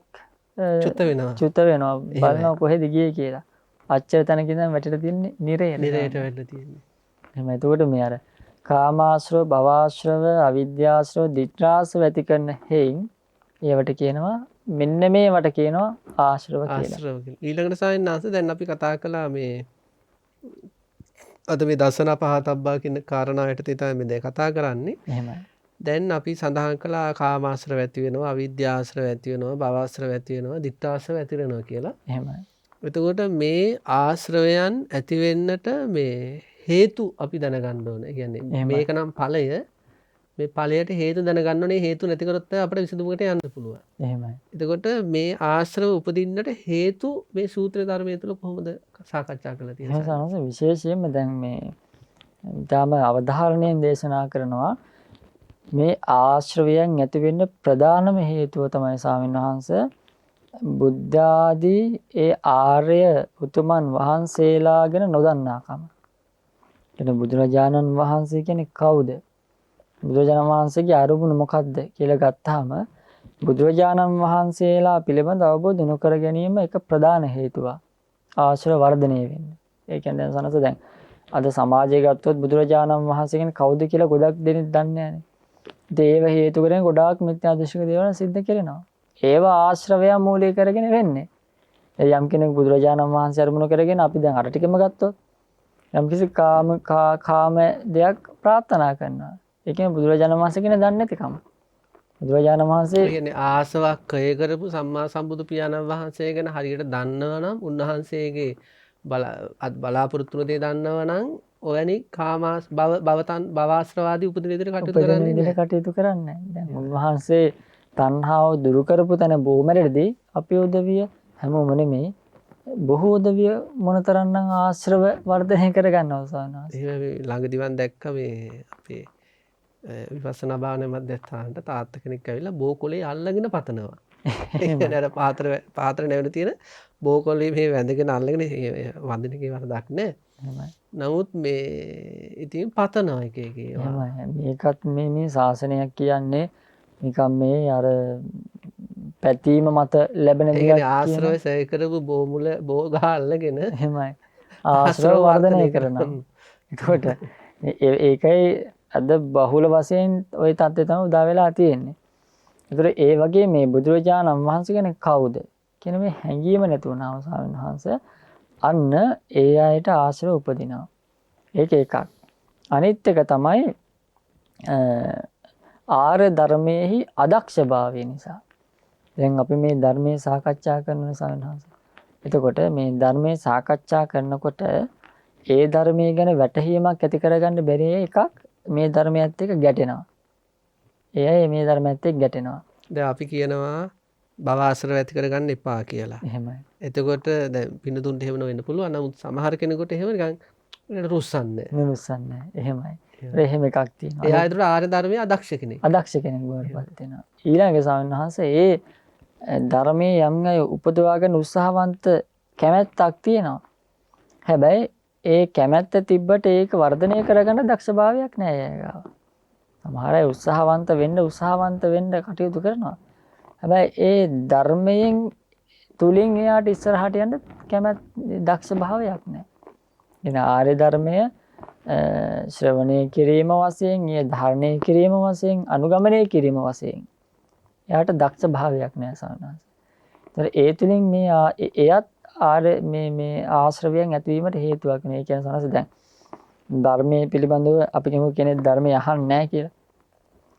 චුත වෙනවා බලනවා කොහෙද ගියේ කියලා. අච්චර තැනක ඉඳන් වැටලා තින්නේ නිරයට වැටලා තින්නේ. එහෙනම් එතකොට මේ අර කාමාශ්‍රව, භවආශ්‍රව, අවිද්‍යාශ්‍රව, දිත්‍රාශ්‍රව ඇති කරන හේයින් ඒවට කියනවා මෙන්න මේවට කියනවා ආශ්‍රව කියලා. ඊළඟට සායනාංශ දැන් අපි කතා කළා මේ අද මේ දසන පහතබ්බා කියන කාරණාවට තමයි මේ දැන් කතා කරන්නේ. එහෙමයි. දැන් අපි සඳහන් කළා කාමාශ්‍රව ඇති වෙනවා, අවිද්‍යාශ්‍රව ඇති වෙනවා, භවආශ්‍රව ඇති වෙනවා, දිත්තාශ්‍රව ඇති වෙනවා කියලා. එහෙමයි. එතකොට මේ ආශ්‍රවයන් ඇති වෙන්නට මේ හේතු අපි දැනගන්න ඕනේ. ඒ කියන්නේ එහෙමයි. මේක නම් ඵලය. මේ ඵලයට හේතු දැනගන්න ඕනේ. හේතු නැති කරොත් තමයි අපිට විසඳුමකට යන්න පුළුවන්. එහෙමයි. එතකොට මේ ආශ්‍රව උපදින්නට හේතු මේ සූත්‍ර ධර්මයේ තුල කොහොමද සාකච්ඡා කරලා එහෙනම් තියෙන්නේ? සානස විශේෂයෙන්ම දැන් මේ ඊටම අවධාරණයෙන් දේශනා කරනවා මේ ආශ්‍රවයන් ඇති වෙන්න ප්‍රධානම හේතුව තමයි ස්වාමීන් වහන්සේ බුද්ධ ආදී ඒ ආර්ය උතුමන් වහන්සේලා ගැන නොදන්නාකම. එතන බුදුරජාණන් වහන්සේ කියන්නේ කවුද? බුදුරජාණන් වහන්සේගේ අරුමුණ මොකක්ද කියලා ගත්තාම බුදුරජාණන් වහන්සේලා පිළිබඳ අවබෝධ නොකර ගැනීම එක ප්‍රධාන හේතුවක්. ආශ්‍රව වර්ධනය වෙන්නේ. ඒ කියන්නේ දැන් සනස දැන් අද සමාජයේ ගත්තොත් බුදුරජාණන් වහන්සේ කියන්නේ කවුද කියලා ගොඩක් දෙනෙක් දන්නේ නැහැ. දේව හේතු කරගෙන ගොඩාක් මිත්‍යා දෘෂ්ටික දේවල් සිද්ධ කරනවා. ඒවා ආශ්‍රවය මූලික කරගෙන වෙන්නේ. යම් කෙනෙක් බුදුරජාණන් වහන්සේ අරමුණු කරගෙන අපි දැන් අර ටිකම ගත්තොත් යම් කිසි කාම දෙයක් ප්‍රාර්ථනා කරනවා. ඒ කියන්නේ බුදුරජාණන් වහන්සේ කියන දන්නේ නැතිකම. බුදුරජාණන් වහන්සේ කියන්නේ ආසවක් කය කරපු සම්මා සම්බුදු පියාණන් වහන්සේ ගැන හරියට දන්නවා නම් උන්වහන්සේගේ බලාපොරොත්තු වෙන දේ දන්නවා නම් ඔයනි කාමාස් භවආශ්‍රවාදී උපදින විදිහට කටයුතු කරන්නේ නැහැ. කටයුතු කරන්නේ නැහැ. දැන් උන්වහන්සේ තණ්හාව දුරු කරපු තැන බොහොමරෙදී අපේ උදවිය හැමෝම නෙමෙයි බොහෝ උදවිය මොනතරම්නම් ආශ්‍රව වර්ධනය කරගන්නව සවනස්. එහෙම ළඟදී මම දැක්ක මේ අපේ විපස්සනා භාවනා මධ්‍යස්ථානට තාත්තා කෙනෙක් ඇවිල්ලා බෝකොලේ අල්ලගෙන පතනවා. ඒ කියන්නේ අර පාත්‍ර නැවෙන තියෙන බෝකොලේ මේ වැඳගෙන අල්ලගෙන වඳින එකේ වරදක් නැහැ. නමුත් මේ ඉතින් පතනවා එක එක ඒවා. මේකත් මේ ශාසනයක් කියන්නේ නිකම් මේ අර පැතීම මත ලැබෙන දෙයක් ආශ්‍රව සය කරපු බෝමුල බෝගහ අල්ලගෙන එහෙමයි ආශ්‍රව වර්ධනය කරනවා. එතකොට ඒකයි අද බහුල වශයෙන් ওই தත්ත්වය තමයි උදා වෙලා තියෙන්නේ. ඒතර ඒ වගේ මේ බුදුරජාණන් වහන්සේ කෙනෙක් කවුද කියන මේ හැඟීම නැති වුණාම ස්වාමීන් වහන්සේ අන්න ඒ අයට ආශ්‍රව උපදිනවා. ඒක එකක්. අනිත් එක තමයි ආර්ය ධර්මයේහි අදක්ෂභාවය නිසා. දැන් අපි මේ ධර්මයේ සාකච්ඡා කරන ස්වාමීන් වහන්සේ. එතකොට මේ ධර්මයේ සාකච්ඡා කරනකොට ඒ ධර්මයේ ගැන වැටහීමක් ඇති කරගන්න බැරි එකක් මේ ධර්මයත් එක්ක ගැටෙනවා. එයයි මේ ධර්මයත් එක්ක ගැටෙනවා. දැන් අපි කියනවා භව ආශ්‍රව ඇති කරගන්න එපා කියලා. එහෙමයි. එතකොට දැන් පින්නතුන්ට එහෙම නොවෙන්න පුළුවන්. නමුත් සමහර කෙනෙකුට එහෙම නිකන් රුස්සන්නේ. නුස්සන්නේ. එහෙමයි. එහෙම එකක් තියෙනවා. එයා ඒතර ආර්ය ධර්මයේ අදක්ෂ කෙනෙක්. අදක්ෂ කෙනෙක් බවට පත් වෙනවා. ඊළඟ ස්වාමීන් වහන්සේ ඒ ධර්මයේ යම් අය උපදවාගෙන උත්සාහවන්ත කැමැත්තක් තියෙනවා. හැබැයි ඒ කැමැත්ත තිබ්බට ඒක වර්ධනය කරගන්න දක්ෂභාවයක් නැහැ එයාගාව. සමහර අය උත්සාහවන්ත වෙන්න කටයුතු කරනවා. හැබැයි ඒ ධර්මයෙන් තුලින් එයාට ඉස්සරහට යන්න කැමැත් දක්ෂභාවයක් නැහැ. එන ආර්ය ධර්මය ශ්‍රවණය කිරීම වශයෙන්, ඒ ධාරණය කිරීම වශයෙන්, අනුගමනය කිරීම වශයෙන් එයාට දක්ෂභාවයක් නැහැ සාමාන්‍යයෙන්. ඒතර ඒ තුලින් මේ එයත් මේ ආශ්‍රවයන් ඇතිවීමට හේතුවක් නේ. ඒ කියන්නේ සනස දැන් ධර්මයේ පිළිබඳව අපි කියමු කෙනෙක් ධර්මය අහන්නේ නැහැ කියලා.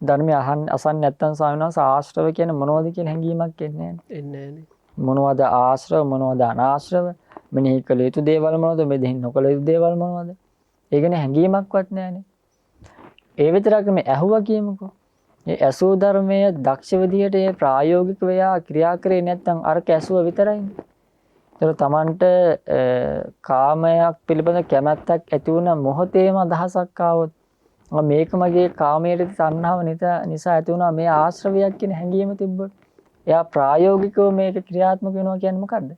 ධර්මය අසන්නේ නැත්නම් ස්වාමීන් වහන්සේ ආශ්‍රව කියන්නේ මොනවද කියලා හැඟීමක් එන්නේ නැහැ. මොනවද ආශ්‍රව මොනවද අනාශ්‍රව? මෙනෙහි කළ යුතු දේවල් මොනවද? මෙනෙහි නොකළ යුතු දේවල් මොනවද? ඒ කියන්නේ හැඟීමක්වත් නැහැනේ. ඒ විතරක් මේ ඇහුවා කියමුකෝ. මේ ඇසූ ධර්මයේ දක්ෂ විදියට ඒ ප්‍රායෝගික වෙයා ක්‍රියා කරේ නැත්නම් අර කැසුව විතරයිනේ. ඒතර Tamanට කාමයක් පිළිබඳ කැමැත්තක් ඇති වුණ මොහොතේම අදහසක් ආවොත් මේක මගේ කාමයේ තණ්හාව නිසා ඇති වුණා මේ ආශ්‍රවයක් කියන හැඟීම තිබ්බොත් එයා ප්‍රායෝගිකව මේක ක්‍රියාත්මක වෙනවා කියන්නේ මොකද්ද?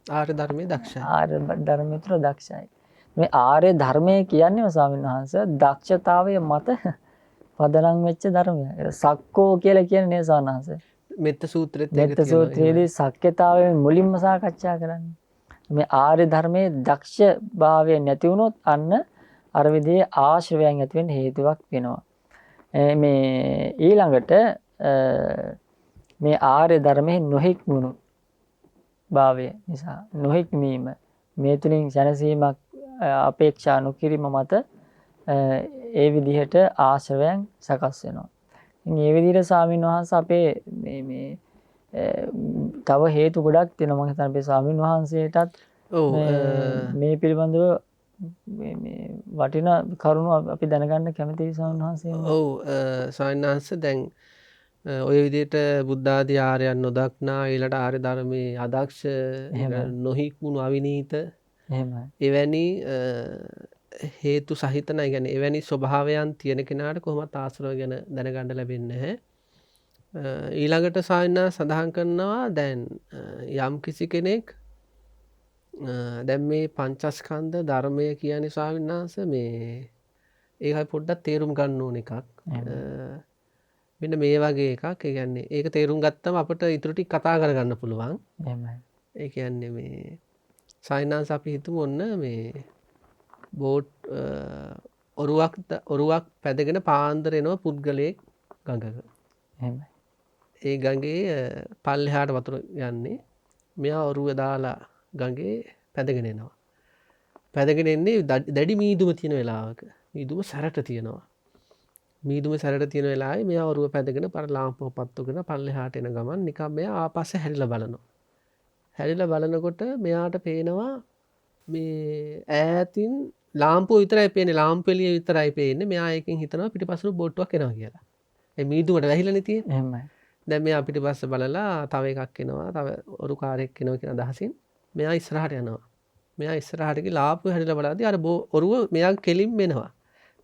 ආර්ය ධර්මයේ දක්ෂයි. ආර්ය ධර්මයේ තුල දක්ෂයි. මේ ආර්ය ධර්මයේ කියන්නේ ස්වාමීන් වහන්සේ දක්ෂතාවය මත පදනම් වෙච්ච ධර්මයක්. සක්කෝ කියලා කියන්නේ ස්වාමීන් වහන්සේ. මෙත්ත සූත්‍රෙත් මෙත්ත සූත්‍රයේදී සක්්‍යතාවයෙන් මුලින්ම සාකච්ඡා කරන්නේ. මේ ආර්ය ධර්මයේ දක්ෂ භාවය නැති වුණොත් අන්න අර විදිහේ ආශ්‍රවයන් ඇති වෙන්න හේතුවක් වෙනවා. මේ ඊළඟට මේ ආර්ය ධර්මයේ නොහික්මුණු භාවය නිසා නොහික්මීම මේ තුලින් සැනසීමක් අපේක්ෂා නොකිරීම මත ඒ විදිහට ආශ්‍රවයන් සකස් වෙනවා. ඉතින් මේ විදිහට ස්වාමීන් වහන්සේ අපේ මේ තව හේතු ගොඩක් තියෙනවා මම හිතන්නේ අපේ ස්වාමීන් වහන්සේටත් ඔව් මේ පිළිබඳව මේ වටිනා කරුණු අපි දැනගන්න කැමතියි ස්වාමීන් වහන්සේ. ඔව් ස්වාමීන් වහන්සේ දැන් ඔය විදිහට බුද්ධ ආදී ආර්යයන් නොදක්නා ඊළඟ ආර්ය ධර්මයේ අදක්ෂ නොහික්මුණු අවිනීත එහෙමයි. එවැනි හේතු සහිත නැහැ. කියන්නේ එවැනි ස්වභාවයන් තියෙන කෙනාට කොහොමත් ආශ්‍රව ගැන දැනගන්න ලැබෙන්නේ නැහැ. ඊළඟට ස්වාමීන් වහන්සේ සඳහන් කරනවා දැන් යම් කිසි කෙනෙක් දැන් මේ පංචස්කන්ධ ධර්මය කියන්නේ ස්වාමීන් වහන්සේ මේ ඒකයි පොඩ්ඩක් තේරුම් ගන්න ඕන එකක්. මෙන්න මේ වගේ එකක්. ඒ කියන්නේ ඒක තේරුම් ගත්තම අපිට ඊටු ටික කතා කරගන්න පුළුවන්. එහෙමයි. ඒ කියන්නේ මේ ස්වාමීන් වහන්සේ අපි හිතමු ඔන්න මේ බෝට් ඔරුවක් පැදගෙන පාන්දර එනවා පුද්ගලයෙක් ගඟක. එහෙමයි. ඒ ගඟේ පල්ලෙහාට වතුර යන්නේ. මෙයා ඔරුව දාලා ගඟේ පැදගෙන එනවා. පැදගෙන එන්නේ දැඩි මීදුම තියෙන වෙලාවක. මීදුම සැරට තියෙනවා. මීදුම සැරට තියෙන වෙලාවේ මෙයා ඔරුව පැදගෙන පර ලාම්පුව පත්තුගෙන පල්ලෙහාට එන ගමන් නිකන් මෙයා ආපස්සේ හැරිලා බලනවා. හැරිලා බලනකොට මෙයාට පේනවා මේ ඈතින් ලාම්පුව විතරයි පේන්නේ. ලාම්පු එළිය විතරයි පේන්නේ. මෙයා එකෙන් හිතනවා පිටිපස්සට බෝට්ටුවක් එනවා කියලා. ඒ මීදුමට වැහිලානේ තියෙන්නේ. එහෙමයි. දැන් මෙයා පිටිපස්ස බලලා තව එකක් එනවා. තව ඔරුකාරයෙක් එනවා කියන අදහසින් මෙයා ඉස්සරහට යනවා. මෙයා ඉස්සරහට ගිහලා ආපු හැරිලා බලද්දී අර ඔරුව මෙයා කෙලින් එනවා.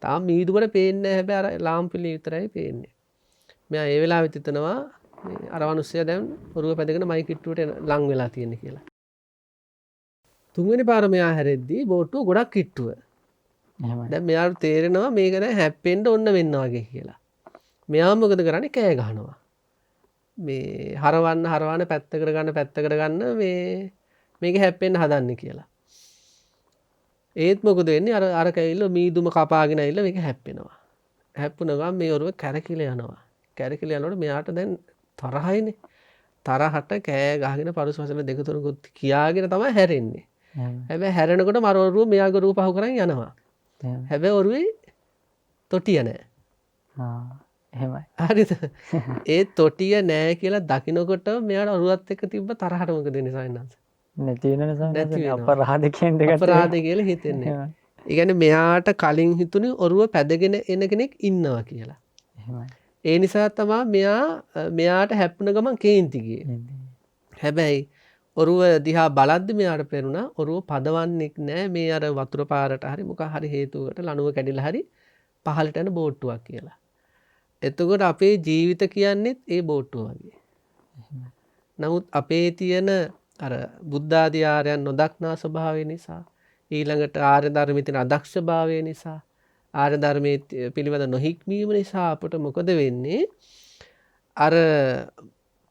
තාම මීදුමට පේන්නේ නැහැ. හැබැයි අර ලාම්පු එළිය විතරයි පේන්නේ. මෙයා ඒ වෙලාවෙත් හිතනවා මේ අර මිනිස්සයා දැන් ඔරුව පැදගෙන මයි කිට්ටුවට ලං වෙලා තියෙන්නේ කියලා. තුන්වෙනි පාර මෙයා හැරෙද්දී බෝට්ටුව ගොඩක් කිට්ටුව. එහෙමයි. දැන් මෙයාට තේරෙනවා මේක දැන් හැප්පෙන්න ඔන්න වෙන්න වගේ කියලා. මෙයා මොකද කරන්නේ? කෑ ගහනවා. මේ හරවන්න පැත්තකට ගන්න මේක හැප්පෙන්න හදන්නේ කියලා. ඒත් මොකද වෙන්නේ? අර කැවිල්ල මීදුම කපාගෙන ඇවිල්ලා මේක හැප්පෙනවා. හැප්පුණ ගමන් මේ ඔරුව කැරකිලා යනවා. කැරකිලා යනකොට මෙයාට දැන් තරහයිනේ. තරහට කෑ ගහගෙන පරුස වචන දෙක තුනකුත් කියාගෙන තමයි හැරෙන්නේ. හැබැයි හැරෙනකොට මර ඔරුව මෙයාගේ ඔරුව පහු කරන් යනවා. හැබැයි ඔරුවේ තොටිය නැහැ. එහෙමයි. හරිද? ඒ තොටිය නැහැ කියලා දකින්නකොට මෙයාට ඔරුවත් එක්ක තිබ්බ තරහට මොකද වෙන්නේ සයන්නාස? නැති වෙන නිසා නැති වෙනවා. අපරාධ කියන දෙකට අපරාධ කියලා හිතෙන්නේ. ඒ කියන්නේ මෙයාට කලින් හිතුනේ ඔරුව පැදගෙන එන කෙනෙක් ඉන්නවා කියලා. එහෙමයි. ඒ නිසා තමයි මෙයාට හැප්පුණ ගමන් කේන්ති ගියේ. හැබැයි ඔරුව දිහා බලද්දි මෙයාට පේරුණා ඔරුව පදවන්නේ නැහැ මේ අර වතුර පාරට හරි මොකක් හරි හේතුවකට ලණුව කැඩිලා හරි පහළට යන බෝට්ටුවක් කියලා. එතකොට අපේ ජීවිත කියන්නේත් ඒ බෝට්ටුව වගේ. නමුත් අපේ තියෙන අර බුද්ධ ආදී ආර්යයන් නොදක්නා ස්වභාවය නිසා ඊළඟට ආර්ය ධර්මයේ තියෙන අදක්ෂභාවය නිසා ආර්ය ධර්මයේ පිළිවෙත නොහික්මීම නිසා අපට මොකද වෙන්නේ? අර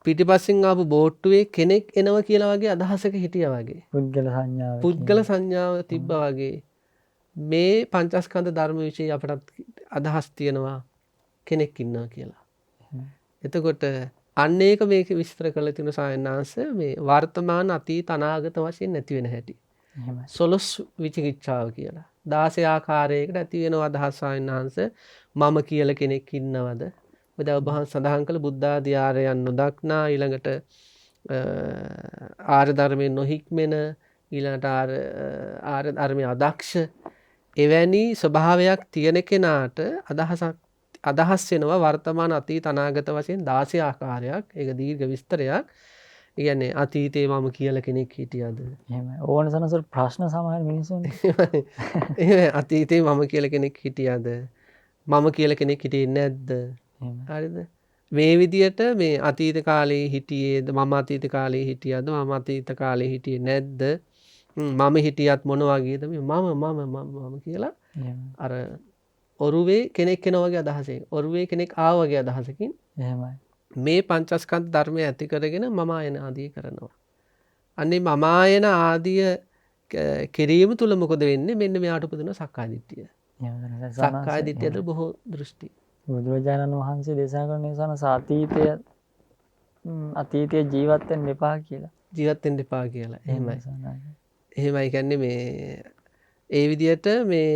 පිටිපස්සෙන් ආපු බෝට්ටුවේ කෙනෙක් එනවා කියලා වගේ අදහසක හිටියා වගේ. පුද්ගල සංඥාව තිබ්බා වගේ. මේ පංචස්කන්ධ ධර්ම විශ්ේ අපටත් අදහස් තියෙනවා කෙනෙක් ඉන්නවා කියලා. එතකොට අන්න ඒක මේක විස්තර කරලා තියෙන සායනාංශ මේ වර්තමාන අතීත අනාගත වශයෙන් නැති වෙන හැටි. සොලොස් විචිකිච්ඡාව කියලා. 16 ආකාරයකට ඇති වෙන අදහස් සායනාංශ මම කියලා කෙනෙක් ඉන්නවද? ඔබ සඳහන් කළ බුද්ධ ආදී ආර්යයන් නොදක්නා ඊළඟට ආර්ය ධර්මයෙන් නොහික්මෙන ඊළඟට ආර්ය ධර්මයේ අදක්ෂ එවැනි ස්වභාවයක් තියෙන කෙනාට අදහස් වෙනවා වර්තමාන අතීත අනාගත වශයෙන් 16 ආකාරයක්. ඒක දීර්ඝ විස්තරයක්. ඒ කියන්නේ අතීතේ මම කියලා කෙනෙක් හිටියද? එහෙමයි. ඕන සනසර ප්‍රශ්න සමහර මිනිස්සුන්ට. එහෙමයි. අතීතේ මම කියලා කෙනෙක් හිටියද? මම කියලා කෙනෙක් හිටියේ නැද්ද? හරිද? මේ විදියට මේ අතීත කාලේ හිටියේද? මම අතීත කාලේ හිටියද? මම අතීත කාලේ හිටියේ නැද්ද? මම හිටියත් මොන වගේද? මම කියලා අර ඔරුවේ කෙනෙක් එනවා වගේ අදහසකින් ඔරුවේ කෙනෙක් ආවා වගේ අදහසකින් එහෙමයි. මේ පංචස්කන්ධ ධර්මය ඇති කරගෙන මම ආයන ආදී කරනවා. අන්නේ මම ආයන ආදිය කිරීම තුල මොකද වෙන්නේ? මෙන්න මෙයාට උපදින සක්කාය දිට්ඨිය. සක්කාය දිට්ඨියට බොහෝ දෘෂ්ටි. බුදුරජාණන් වහන්සේ දේශනා කරන නිසා අතීතයේ ජීවත් වෙන්න එපා කියලා. ජීවත් වෙන්න එපා කියලා. එහෙමයි. එහෙමයි කියන්නේ මේ ඒ විදිහට මේ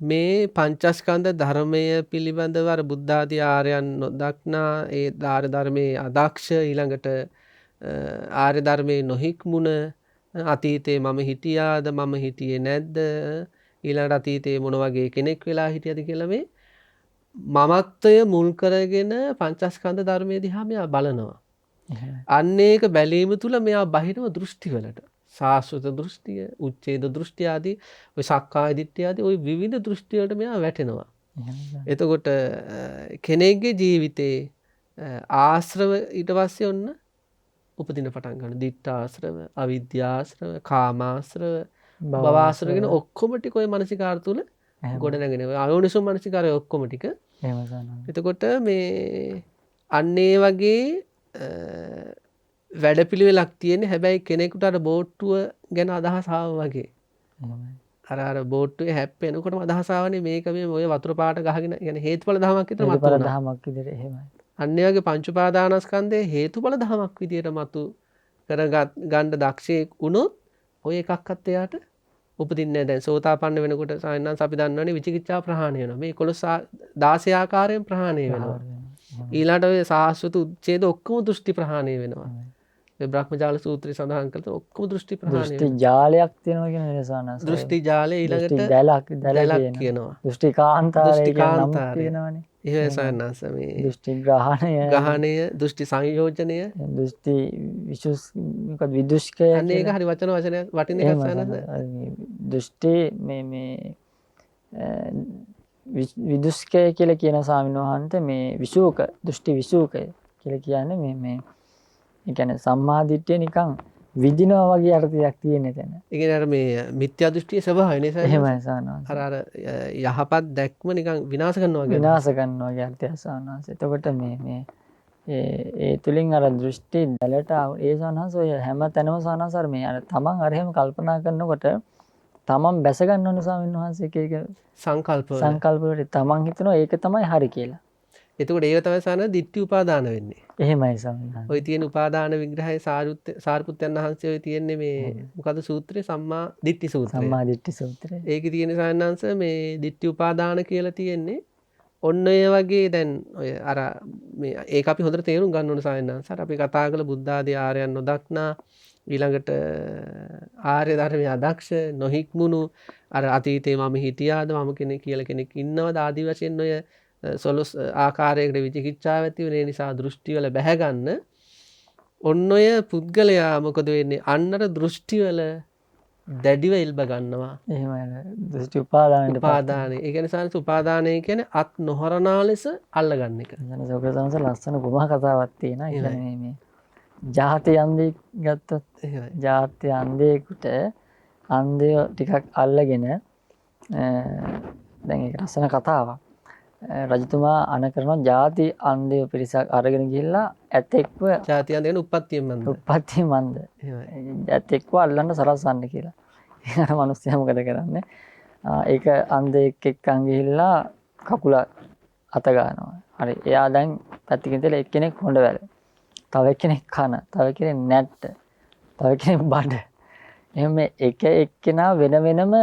මේ පංචස්කන්ධ ධර්මය පිළිබඳව අර බුද්ධ ආදී ආර්යයන් නොදක්නා ඒ ආර්ය ධර්මයේ අදක්ෂ ඊළඟට ආර්ය ධර්මයේ නොහික්මුණ අතීතේ මම හිටියාද මම හිටියේ නැද්ද ඊළඟට අතීතේ මොන වගේ කෙනෙක් වෙලා හිටියද කියලා මේ මමත්වය මුල් කරගෙන පංචස්කන්ධ ධර්මයේ දිහා මෙයා බලනවා. අන්න ඒක බැලීම තුල මෙයා බහිනව දෘෂ්ටිවලට සාස්වත දෘෂ්ටිය, උච්ඡේද දෘෂ්ටි ආදී ඔය සක්කාය දිට්ඨිය ආදී ওই විවිධ දෘෂ්ටි වලට මෙයා වැටෙනවා. එතකොට කෙනෙක්ගේ ජීවිතේ ආශ්‍රව ඊට පස්සේ ඔන්න උපදින පටන් ගන්න. දිට්ඨාශ්‍රව, අවිද්‍යාශ්‍රව, කාමාශ්‍රව, භවආශ්‍රව කියන ඔක්කොම ටික ඔය මානසිකාර තුල ගොඩ නැගෙන. ඔය අයෝනිසෝ මානසිකාරය ඔක්කොම ටික. එතකොට මේ අන්නේ වගේ වැඩපිළිවෙලක් තියෙන්නේ. හැබැයි කෙනෙකුට අර බෝට්ටුව ගැන අදහස ආවා වගේ. අර බෝට්ටුවේ හැප්පෙනකොටම අදහස ආවනේ මේක මේ ඔය වතුර පාට ගහගෙන يعني හේතුඵල ධමයක් විතර මතු හේතුඵල ධමයක් විදිහට එහෙමයි. අන්නේ වගේ පංච උපාදානස්කන්ධයේ හේතුඵල ධමයක් විදියට මතු කරගත් ගන්න දක්ෂයෙක් වුණොත් ඔය එකක්වත් එයාට උපදින්නේ නැහැ. දැන් සෝතාපන්න වෙනකොට සායනන්ස අපි දන්නවනේ විචිකිච්ඡා ප්‍රහාණය වෙනවා. මේ 16 ආකාරයෙන් ප්‍රහාණය වෙනවා. ඊළාට ඔය සාස්වත උච්ඡේද ඔක්කොම දෘෂ්ටි ප්‍රහාණය වෙනවා. ඒ බ්‍රහ්මජාල සූත්‍රය සඳහන් කරලා ඔක්කොම දෘෂ්ටි ප්‍රහාණය දෘෂ්ටි ජාලයක් තියෙනවා කියන නිසානස. දෘෂ්ටි ජාලය ඊළඟට දැලක් කියනවා. දෘෂ්ටි කාන්තාරය දෘෂ්ටි කියන නම කාන්තාරය. තියෙනවානේ. එහෙම සායනන්ස මේ දෘෂ්ටි ග්‍රහණය, දෘෂ්ටි සංයෝජනය දෘෂ්ටි විශුස් මොකද විදුෂ්කය අන්න ඒක හරි වචන වටින එකක් සායනන්ස. දෘෂ්ටි මේ විදුෂ්කය කියලා කියන ස්වාමීන් වහන්සේ මේ විසූක දෘෂ්ටි විසූකය කියලා කියන්නේ මේ ඒ කියන්නේ සම්මාදිට්ඨිය නිකන් විදිනවා වගේ අර්ථයක් තියෙන තැන. ඒ කියන්නේ අර මේ මිත්‍යා දෘෂ්ටියේ ස්වභාවය නේ සායනන්ස. එහෙමයි සානංශ. අර යහපත් දැක්ම නිකන් විනාශ කරනවා වගේ. විනාශ කරනවා වගේ අර්ථයක් සානංශ. එතකොට මේ ඒ තුලින් අර දෘෂ්ටි දැලට ඒ සානංශ ඔය හැම තැනම සානංශ අර මේ අර තමන් අර එහෙම කල්පනා කරනකොට තමන් බැස ගන්න ඕන ස්වාමීන් වහන්සේ එක සංකල්ප වලට තමන් හිතනවා ඒක තමයි හරි කියලා. එතකොට ඒක තමයි සාන දිට්ඨි උපාදාන වෙන්නේ. එහෙමයි ස්වාමීන් වහන්සේ. ඔය තියෙන උපාදාන විග්‍රහයේ සාරිපුත්තයන් වහන්සේ ඔය තියෙන්නේ මේ මොකද සූත්‍රේ සම්මා දිට්ඨි සූත්‍රය. සම්මා දිට්ඨි සූත්‍රය. ඒකේ තියෙන සායනංශ මේ දිට්ඨි උපාදාන කියලා තියෙන්නේ. ඔන්න ඔය වගේ දැන් ඔය අර මේ ඒක අපි හොඳට තේරුම් ගන්න ඕන සායනංශ. අර අපි කතා කළ බුද්ධ ආදී ආර්යයන් නොදක්නා ඊළඟට ආර්ය ධර්මයේ අදක්ෂ නොහික්මුණු අර අතීතේ මම හිටියාද මම කෙනෙක් කියලා කෙනෙක් ඉන්නවද ආදී වශයෙන් ඔය සොලොස් ආකාරයකට විචිකිච්ඡාව ඇති වෙන නිසා දෘෂ්ටි වල බැහැ ගන්න ඔන්න ඔය පුද්ගලයා මොකද වෙන්නේ අන්නර දෘෂ්ටි වල දැඩිව ඉල්බ ගන්නවා. එහෙමයි දෘෂ්ටි උපාදානය. ඒ කියන්නේ සානස උපාදානය කියන්නේ අත් නොහරනා ලෙස අල්ල ගන්න එක. සෝකසංශ ලස්සන කුමහ කතාවක් තියෙනවා. ඒ කියන්නේ මේ ජාති අන්ධයෙක් ගත්තොත් ජාති අන්ධයෙකුට අන්ධය ටිකක් අල්ලගෙන දැන් ඒක ලස්සන කතාවක්. රජතුමා අන කරනවා ජාති අන්ධය පිරිසක් අරගෙන ගිහිල්ලා ඇතෙක්ව ජාති අන්ධ කියන උප්පත්තිය මන්ද. උප්පත්තිය මන්ද. ඇතෙක්ව අල්ලන්න සලස්වන්න කියලා. අර මිනිස්සයා මොකද කරන්නේ? ඒක අන්ධයෙක් එක්කන් ගිහිල්ලා කකුල අත ගන්නවා. හරි. එයා දැන් පැත්තකින් තියලා එක්කෙනෙක් හොඬ වැල. තව එක්කෙනෙක් කන, තව එක්කෙනෙක් නැට්ට, තව එක්කෙනෙක් බඩ. එහෙනම් එක එක්කෙනා වෙන වෙනම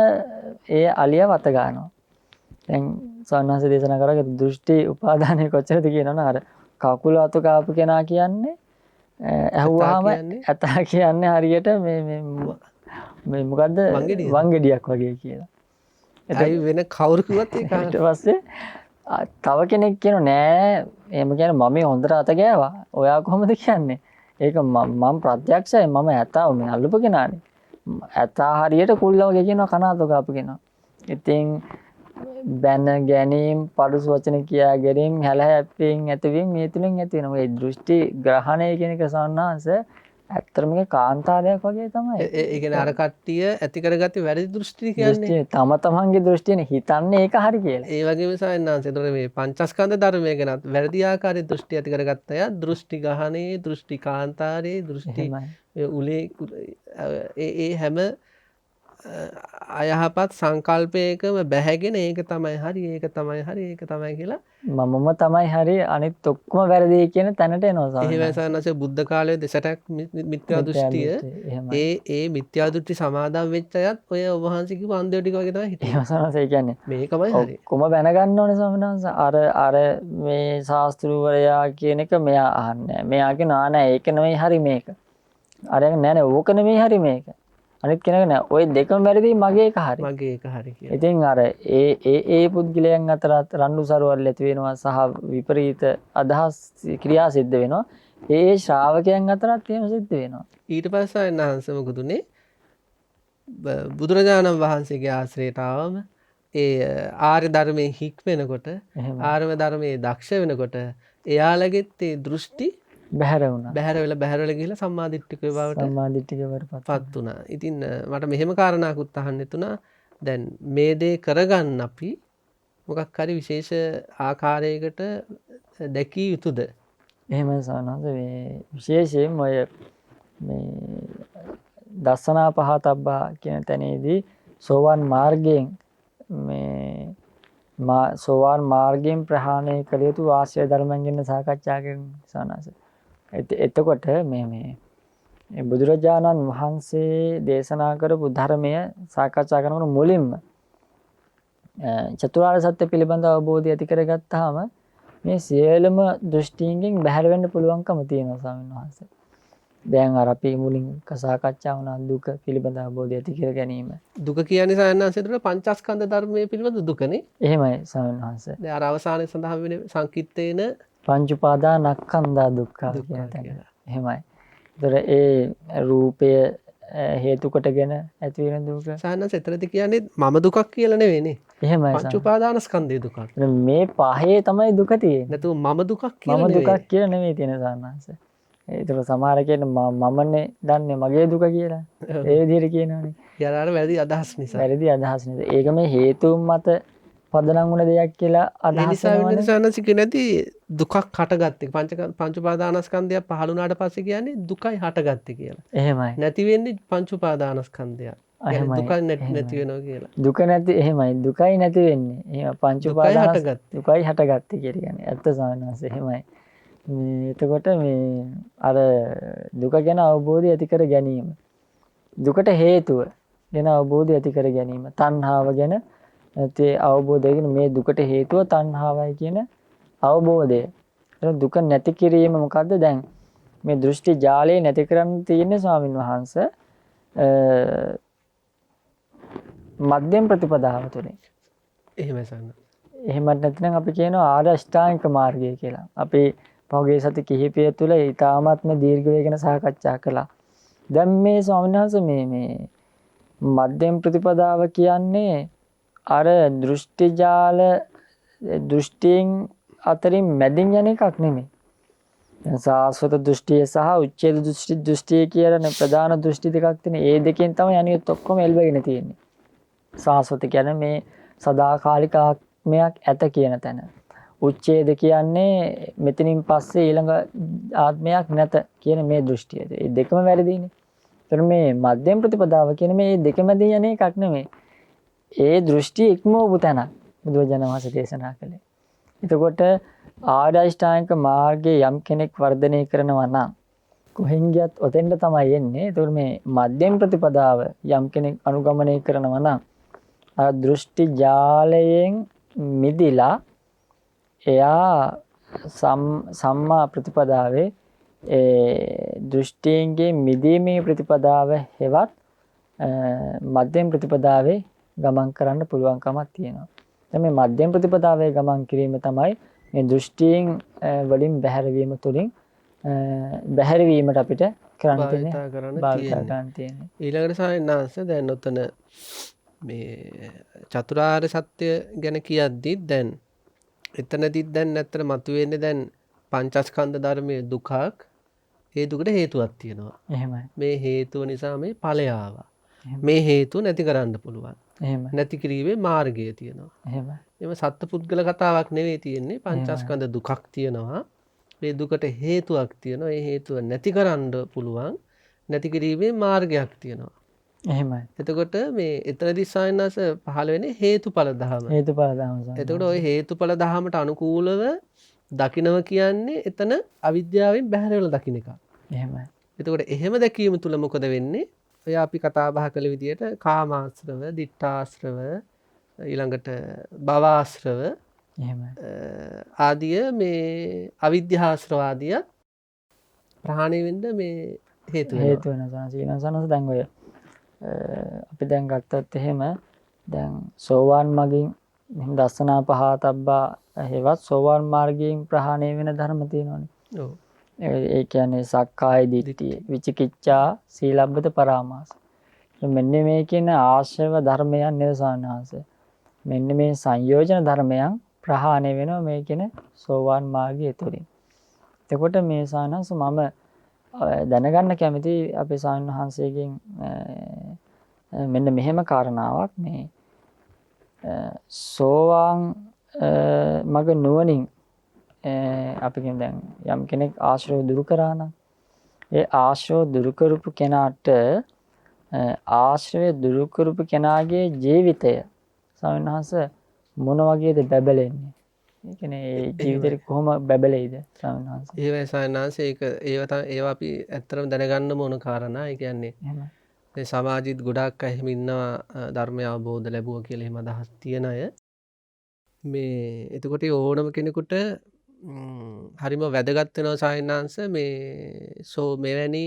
ඒ අලිය වත ගන්නවා. දැන් සවන්වහන්ස දේශනා කරා දෘෂ්ටි උපාදානය කොච්චරද කියනවනේ අර කකුල අත කාපු කෙනා කියන්නේ ඇහුවාම ඇතා කියන්නේ හරියට මේ මොකද්ද වංගෙඩියක් වගේ කියලා. ඒයි වෙන කවුරු කිව්වත් ඒක ඊට පස්සේ තව කෙනෙක් කියනවා නෑ එහෙම කියන්නේ මම හොඳට අත ගෑවා. ඔයා කොහොමද කියන්නේ? ඒක මම ප්‍රත්‍යක්ෂයි මම ඇතාව මේ අල්ලපු කෙනානේ. ඇතා හරියට කුල්ල වගේ කියනවා කන අත කාපු කෙනා. ඉතින් බැන ගැනීම පරුස වචන කියා ගැනීම හැල හැප්පීම් ඇතිවීම මේ තුලින් ඇති වෙනවා. ඒ දෘෂ්ටි ග්‍රහණය කියන එක සවන්නාංශ ඇත්තටම මේ කාන්තාරයක් වගේ තමයි. ඒ කියන්නේ අර කට්ටිය ඇති කරගත්තේ වැරදි දෘෂ්ටි කියන්නේ. තම තමන්ගේ දෘෂ්ටියනේ හිතන්නේ ඒක හරි කියලා. ඒ වගේම සවන්නාංශ ඒතකොට මේ පංචස්කන්ධ ධර්මය ගැනත් වැරදි ආකාරයේ දෘෂ්ටි ඇති කරගත්ත අය දෘෂ්ටි ගහනේ දෘෂ්ටි කාන්තාරේ දෘෂ්ටි උලේ ඒ හැම අයහපත් සංකල්පයකම බැහැගෙන ඒක තමයි හරි ඒක තමයි හරි ඒක තමයි කියලා මමම තමයි හරි අනිත් ඔක්කොම වැරදි කියන තැනට එනවා ස්වාමීන් එහෙම වහන්සේ. සන්නසේ බුද්ධ කාලයේ දෙසටක් මිත්‍යා දෘෂ්ටිය එහෙමයි. ඒ මිත්‍යා දෘෂ්ටි සමාදන් වෙච්ච අයත් ඔය ඔබ වහන්සේ කිව්ව අන්ධයෝ ටික වගේ තමයි හිටියේ. එහෙම ස්වාමීන් වහන්සේ කියන්නේ මේකමයි හරි. ඔක්කොම දැනගන්න ඕනේ ස්වාමීන් වහන්සේ. අර මේ ශාස්ත්‍රූවරයා කියන එක මෙයා අහන්නේ. මෙයා කියනවා නෑ ඒක නෙමෙයි හරි මේක. අරගෙන නෑ නෑ ඕක නෙමෙයි හරි මේක. අනිත් කෙනෙක් නෑ ඔය දෙකම වැරදි මගේ එක හරි. මගේ ඒක හරි කියලා. ඉතින් අර ඒ පුද්ගලයන් අතරත් රණ්ඩු සරුවල් ඇති වෙනවා සහ විපරීත අදහස් ක්‍රියා සිද්ධ වෙනවා. ඒ ශ්‍රාවකයන් අතරත් එහෙම සිද්ධ වෙනවා. ඊට පස්සේ ආයනහන්ස මොකදුනේ බුදුරජාණන් වහන්සේගේ ආශ්‍රයයට ආවම ඒ ආර්ය ධර්මයේ හික්මෙනකොට ආර්ය ධර්මයේ දක්ෂ වෙනකොට එයාලගෙත් ඒ දෘෂ්ටි බැහැර වුණා. බැහැර වෙලා ගිහලා සම්මාදිට්ඨිකේ බවට සම්මාදිට්ඨිකේ වරපත් පත් වුණා. ඉතින් මට මෙහෙම කාරණාකුත් අහන්න තුනා දැන් මේ දේ කරගන්න අපි මොකක් හරි විශේෂ ආකාරයකට දැකිය යුතුද? එහෙම සානන්ද මේ විශේෂයෙන් ඔය මේ දස්සනා පහතබ්බා කියන තැනේදී සෝවාන් මාර්ගයෙන් සෝවාන් මාර්ගයෙන් ප්‍රහාණය කළ යුතු ආශ්‍රය ධර්මයන් ගැන සාකච්ඡා කරන සානස. එතකොට මේ බුදුරජාණන් වහන්සේ දේශනා කරපු ධර්මය සාකච්ඡා කරනකොට මුලින්ම චතුරාර්ය සත්‍ය පිළිබඳ අවබෝධය ඇති කරගත්තාම මේ සියලුම දෘෂ්ටීන්ගෙන් බැහැර වෙන්න පුළුවන්කම තියෙනවා ස්වාමීන් වහන්සේ. දැන් අර අපි මුලින් සාකච්ඡා වුණා දුක පිළිබඳ අවබෝධය ඇති කර ගැනීම. දුක කියන්නේ සායනහන්සේට පංචස්කන්ධ ධර්මයේ පිළිබඳ දුකනේ. එහෙමයි ස්වාමීන් වහන්සේ. දැන් අර අවසානයේ සඳහන් වෙන සංකිට්ඨේන පංච උපාදානස්කන්ධා දුක්ඛ කියන තැන. එහෙමයි. ඒතර ඒ රූපය හේතු කොටගෙන ඇති වෙන දුක. සායනහන්ස එතරම්ද කියන්නේ මම දුකක් කියලා නෙවෙයිනේ. එහෙමයි. පංච උපාදානස්කන්ධයේ දුකක්. මේ පහේ තමයි දුක තියෙන්නේ. නැතුව මම දුකක් කියලා මම නෙවෙයි. දුකක් කියලා නෙවෙයි තියෙන සානහස. ඒතර සමහර කියන්නේ මමනේ දන්නේ මගේ දුක කියලා. ඒ විදිහට කියනවනේ. යාර වැරදි අදහස් නිසා. වැරදි අදහස් නිසා. ඒක මේ හේතුන් මත පදනම් වුණ දෙයක් කියලා අදහස් වෙනවා. සානසික නැති දුකක් හටගත්තේ. පංච උපාදානස්කන්ධය පහළ වුණාට පස්සේ කියන්නේ දුකයි හටගත්තේ කියලා. එහෙමයි. නැති වෙන්නේ පංච උපාදානස්කන්ධය. දුක නැති වෙනවා කියලා. දුක නැති එහෙමයි. දුකයි නැති වෙන්නේ. එහෙම පංච උපාදානස් දුකයි හටගත්තේ කියලා කියන්නේ. ඇත්ත සානහස එහෙමයි. එතකොට මේ අර දුක ගැන අවබෝධය ඇති කර ගැනීම දුකට හේතුව ගැන අවබෝධය ඇති කර ගැනීම තණ්හාව ගැන තේ අවබෝධයෙන් මේ දුකට හේතුව තණ්හාවයි කියන අවබෝධය. දුක නැති කිරීම මොකද්ද දැන් මේ දෘෂ්ටි ජාලය නැති කරන්න තියෙන්නේ ස්වාමින් වහන්සේ මධ්‍යම ප්‍රතිපදාව තුළින්. එහෙමයි සන්න. එහෙමත් නැත්නම් අපි කියනවා ආර්ය අෂ්ටාංගික මාර්ගය කියලා. අපි පහුගිය සති කිහිපය තුළ ඊ타මාත්ම දීර්ඝ වේගන සාකච්ඡා කළා. දැන් මේ ස්වාමීන් වහන්සේ මේ මධ්‍යම ප්‍රතිපදාව කියන්නේ අර දෘෂ්ටි ජාල දෘෂ්ටීන් අතරින් මැදින් යන එකක් නෙමෙයි. දැන් සාස්වත දෘෂ්ටිය සහ උච්ඡේද දෘෂ්ටිය කියන ප්‍රධාන දෘෂ්ටි දෙකක් තියෙන. ඒ දෙකෙන් තමයි අනිත් ඔක්කොම එල්බගෙන තියෙන්නේ. සාස්වත කියන්නේ මේ සදාකාලික ආත්මයක් ඇත කියන තැන. උච්ඡේද කියන්නේ මෙතනින් පස්සේ ඊළඟ ආත්මයක් නැත කියන මේ දෘෂ්ටිය. ඒ දෙකම වැරදිනේ. ඒතර මේ මධ්‍යම ප්‍රතිපදාව කියන්නේ මේ දෙක මැද යන එකක් නෙමෙයි. ඒ දෘෂ්ටි ඉක්මවපු තැන බුදුරජාණන් වහන්සේ දේශනා කළේ. එතකොට ආර්ය අෂ්ටාංගික මාර්ගයේ යම් කෙනෙක් වර්ධනය කරනවා නම් කොහෙන් ගියත් ඔතෙන්ට තමයි එන්නේ. ඒතකොට මේ මධ්‍යම ප්‍රතිපදාව යම් කෙනෙක් අනුගමනය කරනවා නම් අර දෘෂ්ටි ජාලයෙන් මිදිලා එයා සම්මා ප්‍රතිපදාවේ දෘෂ්ටීන්ගේ මිදීමේ ප්‍රතිපදාව හෙවත් මධ්‍යම ප්‍රතිපදාවේ ගමන් කරන්න පුළුවන්කමක් තියෙනවා. දැන් මේ මධ්‍යම ප්‍රතිපදාවේ ගමන් කිරීම තමයි මේ දෘෂ්ටීන් වලින් බැහැරවීම තුළින් බැහැරවීමට අපිට කරන්න තියෙන්නේ. ඊළඟට සායනාංශ දැන් ඔතන මේ චතුරාර්ය සත්‍ය ගැන කියද්දි දැන් එතනදිත් දැන් නැත්තර මතුවෙන්නේ දැන් පංචස්කන්ධ ධර්මයේ දුකක්. ඒ දුකට හේතුවක් තියෙනවා. එහෙමයි. මේ හේතුව නිසා මේ ඵලය ආවා. මේ හේතුව නැති කරන්න පුළුවන්. එහෙමයි. නැති කිරීමේ මාර්ගය තියෙනවා. එහෙමයි. එම සත්පුද්ගල කතාවක් නෙවෙයි තියෙන්නේ. පංචස්කන්ධ දුකක් තියෙනවා. මේ දුකට හේතුවක් තියෙනවා. ඒ හේතුව නැති කරන්න පුළුවන්. නැති කිරීමේ මාර්ගයක් තියෙනවා. එහෙමයි. එතකොට මේ එතනදී ස්වාමීන් වහන්සේ පහළ වෙන්නේ හේතුඵල ධම. හේතුඵල ධර්ම සාමාන්‍ය. එතකොට ওই හේතුඵල ධමයට අනුකූලව දකිනවා කියන්නේ එතන අවිද්‍යාවෙන් බැහැර වෙලා දකින්න එක. එහෙමයි. එතකොට එහෙම දැකීම තුල මොකද වෙන්නේ? ඔය අපි කතා බහ කළ විදිහට කාමාශ්‍රව, ditthාශ්‍රව, ඊළඟට භවආශ්‍රව එහෙමයි. ආදිය මේ අවිද්‍යාශ්‍රව ආදිය ප්‍රහාණය වෙන්න මේ හේතු වෙනවා. හේතු වෙන සනස දැන් ඔය අපි දැන් ගත්තත් එහෙම දැන් සෝවාන් මගින් මෙහෙම දස්සනා පහතබ්බා හේවත් සෝවාන් මාර්ගයෙන් ප්‍රහාණය වෙන ධර්ම තියෙනවානේ. ඔව්. ඒ කියන්නේ සක්කාය දිට්ඨිය, විචිකිච්ඡා, සීලබ්බත පරාමාස. මෙන්න මේ කියන ආශ්‍රව ධර්මයන් නිරසානහස. මෙන්න මේ සංයෝජන ධර්මයන් ප්‍රහාණය වෙනවා මේ කියන සෝවාන් මාර්ගය තුළින්. එතකොට මේ සානහස මම දැනගන්න කැමති අපේ ස්වාමීන් වහන්සේගෙන් මෙන්න මෙහෙම කාරණාවක් මේ සෝවාන් මග නුවණින් අපි කියන දැන් යම් කෙනෙක් ආශ්‍රව දුරු කරා නම් ඒ ආශ්‍රව දුරු කරපු කෙනාට ආශ්‍රය දුරු කරපු කෙනාගේ ජීවිතය ස්වාමීන් වහන්සේ මොන වගේද බැබලෙන්නේ? ඒ කියන්නේ ඒ ජීවිතේ කොහොම බැබලෙයිද ස්වාමීන් වහන්සේ? ඒවයි සායනාංශ ඒවා අපි ඇත්තටම දැනගන්න ඕන කාරණා. ඒ කියන්නේ එහෙමයි. මේ සමාජිත් ගොඩාක් අය එහෙම ඉන්නවා ධර්මය අවබෝධ ලැබුවා කියලා එහෙම අදහස් තියන අය. මේ එතකොට ඕනම කෙනෙකුට හරිම වැදගත් වෙනවා සායනාංශ මේ මෙවැනි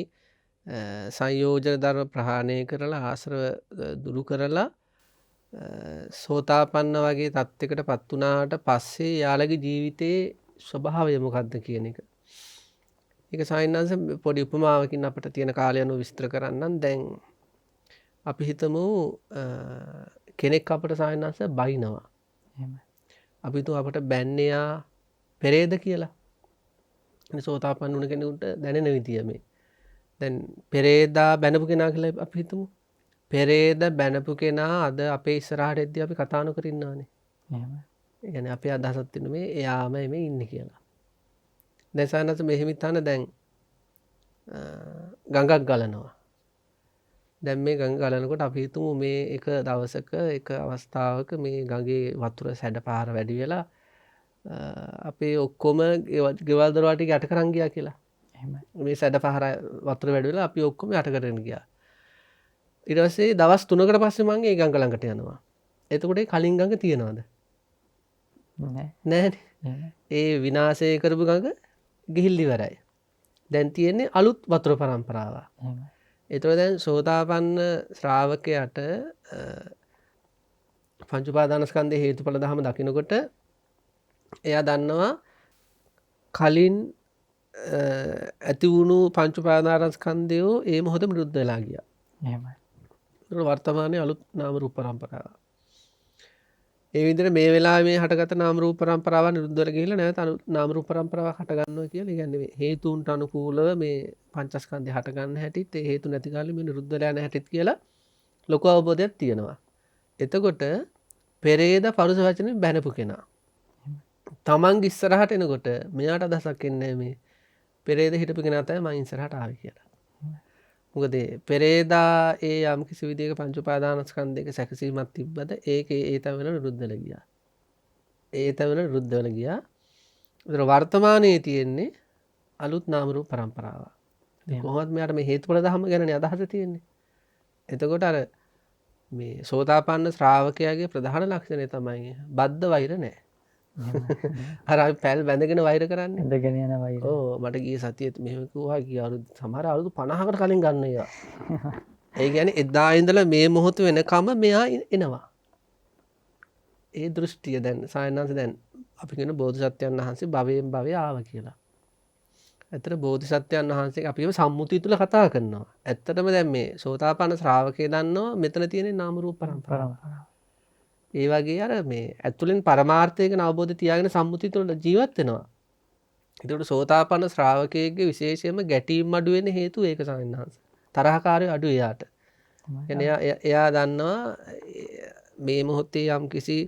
සංයෝජන ධර්ම ප්‍රහාණය කරලා ආශ්‍රව දුරු කරලා සෝතාපන්න වගේ තත්යකට පත් වුණාට පස්සේ යාළගේ ජීවිතයේ ස්වභාවය මොකක්ද කියන එක. ඒක සායනාංශ පොඩි උපමාවකින් අපිට තියෙන කාලය අනුව විස්තර කරන්නම්. දැන් අපි හිතමු කෙනෙක් අපට සායනාංශ බයිනවා. එහෙමයි. අපි හිතමු අපට බැන්නේයා පෙරේද කියලා. සෝතාපන්න වුණ කෙනෙකුට දැනෙන විදිය මේ. දැන් පෙරේදා බැනපු කෙනා කියලා අපි හිතමු. පෙරේද බැනපු කෙනා අද අපේ ඉස්සරහට එද්දී අපි කතා නොකර ඉන්නවානේ. එහෙමයි. ඒ කියන්නේ අපේ අදහසක් තියෙන මේ එයාම එමේ ඉන්නේ කියලා. දැන් සානස මෙහෙම හිතන්න දැන් ගඟක් ගලනවා. දැන් මේ ගඟ ගලනකොට අපි හිතමු මේ එක දවසක එක අවස්ථාවක මේ ගඟේ වතුර සැඩ පාර වැඩි වෙලා අපේ ඔක්කොම ගෙවල් දොරවල් ටික යට කරන් ගියා කියලා. එහෙමයි. මේ සැඩ පාර වතුර වැඩි වෙලා අපි ඔක්කොම යට කරගෙන ගියා. ඊට පස්සේ දවස් 3කට පස්සේ මම ඒ ගඟ ළඟට යනවා. එතකොට ඒ කලින් ගඟ තියනවද? නෑ. නැහැ. ඒ විනාශය කරපු ගඟ ගිහිල්ලි ඉවරයි. දැන් තියෙන්නේ අලුත් වතුර පරම්පරාවක්. එහෙමයි. ඒතකොට දැන් සෝතාපන්න ශ්‍රාවකයාට පංච උපාදානස්කන්ධයේ හේතුඵල ධම දකිනකොට එයා දන්නවා කලින් ඇති වුණු පංච උපාදානස්කන්ධය ඒ මොහොතේ නිරුද්ධ වෙලා ගියා. එහෙමයි. ඒක වර්තමානයේ අලුත් නාම රූප පරම්පරාවක්. ඒ විදිහට මේ වෙලාවේ මේ හටගත නාම රූප පරම්පරාව නිරුද්ධ වෙලා ගිහිල්ලා නැවත නාම රූප පරම්පරාවක් හට ගන්නවා කියලා. ඒ කියන්නේ මේ හේතුන්ට අනුකූලව මේ පංචස්කන්ධය හට ගන්න හැටිත් ඒ හේතු නැති කාලෙ මේ නිරුද්ධ වෙලා යන හැටිත් කියලා ලොකු අවබෝධයක් තියෙනවා. එතකොට පෙරේද පරුස වචනේ බැනපු කෙනා තමන්ගේ ඉස්සරහට එනකොට මෙයාට අදහසක් එන්නේ මේ පෙරේද හිටපු කෙනා තමයි මං ඉස්සරහට ආවේ කියලා. මොකද පෙරේදා ඒ යම් කිසි විදිහක පංච උපාදානස්කන්ධයක සැකසීමක් තිබ්බද ඒකේ ඒ තැන වෙන නිරුද්ධ වෙලා ගියා. ඒ තැන වෙන නිරුද්ධ වෙලා ගියා. ඒතර වර්තමානයේ තියෙන්නේ අලුත් නාම රූප පරම්පරාව. කොහොමද මෙයාට මේ හේතුඵල ධර්ම ගැනනේ අදහස තියෙන්නේ. එතකොට අර මේ සෝතාපන්න ශ්‍රාවකයාගේ ප්‍රධාන ලක්ෂණය තමයි බද්ධ වෛර නැහැ. අර අපි පැල් බැඳගෙන වෛර කරන්නේ. ඉඳගෙන යන වෛරය. ඕ මට ගිය සතියේත් මෙහෙම කිව්වා ගිය අවුරුදු සමහර අවුරුදු 50කට කලින් ගන්න ඒවා. ඒ කියන්නේ එදා ඉඳලා මේ මොහොත වෙනකම මෙයා එනවා. ඒ දෘෂ්ටිය දැන් සායනංශ දැන් අපි කියන බෝධිසත්වයන් වහන්සේ භවයෙන් භවය ආවා කියලා. ඇත්තට බෝධිසත්වයන් වහන්සේ අපිව සම්මුතිය තුල කතා කරනවා. ඇත්තටම දැන් මේ සෝතාපන්න ශ්‍රාවකේ දන්නවා මෙතන තියෙන නාම රූප පරම්පරාව. ඒ වගේ අර මේ ඇතුළෙන් පරමාර්ථය ගැන අවබෝධය තියාගෙන සම්මුතිය තුළ ජීවත් වෙනවා. ඒකට සෝතාපන්න ශ්‍රාවකයෙක්ගේ විශේෂයෙන්ම ගැටීම් අඩු වෙන හේතුව ඒක සායනංශ. තරහකාරය අඩු එයාට. එයා දන්නවා මේ මොහොතේ යම් කිසි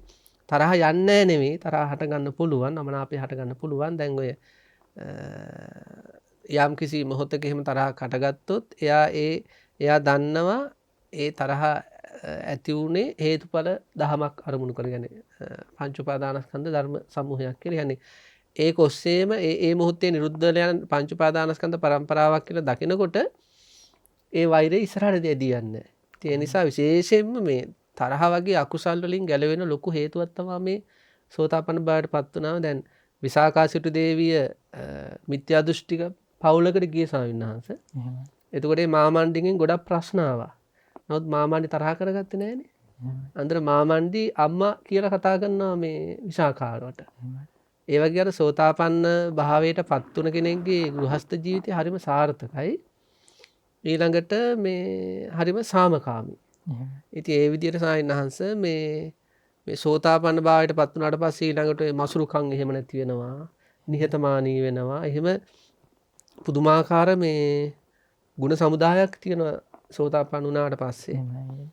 තරහ යන්නේ නෙමෙයි තරහ හට ගන්න පුළුවන් අමනාපය හට ගන්න පුළුවන්. දැන් ඔය යම් කිසි මොහොතක එහෙම තරහක් හටගත්තොත් එයා දන්නවා ඒ තරහ ඇති වුණේ හේතුඵල දහමක් අරමුණු කරගෙන පංච උපාදානස්කන්ධ ධර්ම සමූහයක් කියලා කියන්නේ. ඒක ඔස්සේම ඒ මොහොතේ නිරුද්ධ වෙලා යන පංච උපාදානස්කන්ධ පරම්පරාවක් කියලා දකිනකොට ඒ වෛරය ඉස්සරහට ඇදී යන්නේ. ඒ නිසා විශේෂයෙන්ම මේ තරහ වගේ අකුසල් වලින් ගැලවෙන ලොකු හේතුවක් තමයි මේ සෝතාපන්න බවට පත් වුණාම දැන් විසාකා සිටු දේවිය මිත්‍යා දෘෂ්ටික පවුලකට ගිය ස්වාමීන් වහන්සේ. එතකොට මේ මාමණ්ඩිගෙන් ගොඩක් ප්‍රශ්න ආවා. නමුත් මාමණ්ඩි තරහ කරගත්තේ නැහනේ. අන්දර මාමණ්ඩි අම්මා කියලා කතා කරනවා මේ විසාකාවට. ඒ වගේ අර සෝතාපන්න භාවයට පත් වුණ කෙනෙක්ගේ ගෘහස්ත ජීවිතය හරිම සාර්ථකයි. ඊළඟට මේ හරිම සාමකාමී. ඉතින් ඒ විදිහට ස්වාමීන් වහන්සේ මේ සෝතාපන්න භාවයට පත් වුණාට පස්සේ ඊළඟට මසුරුකම් එහෙම නැති වෙනවා. නිහතමානී වෙනවා. එහෙම පුදුමාකාර මේ ගුණ සමුදායක් තියෙනවා සෝතාපන්න වුණාට පස්සේ.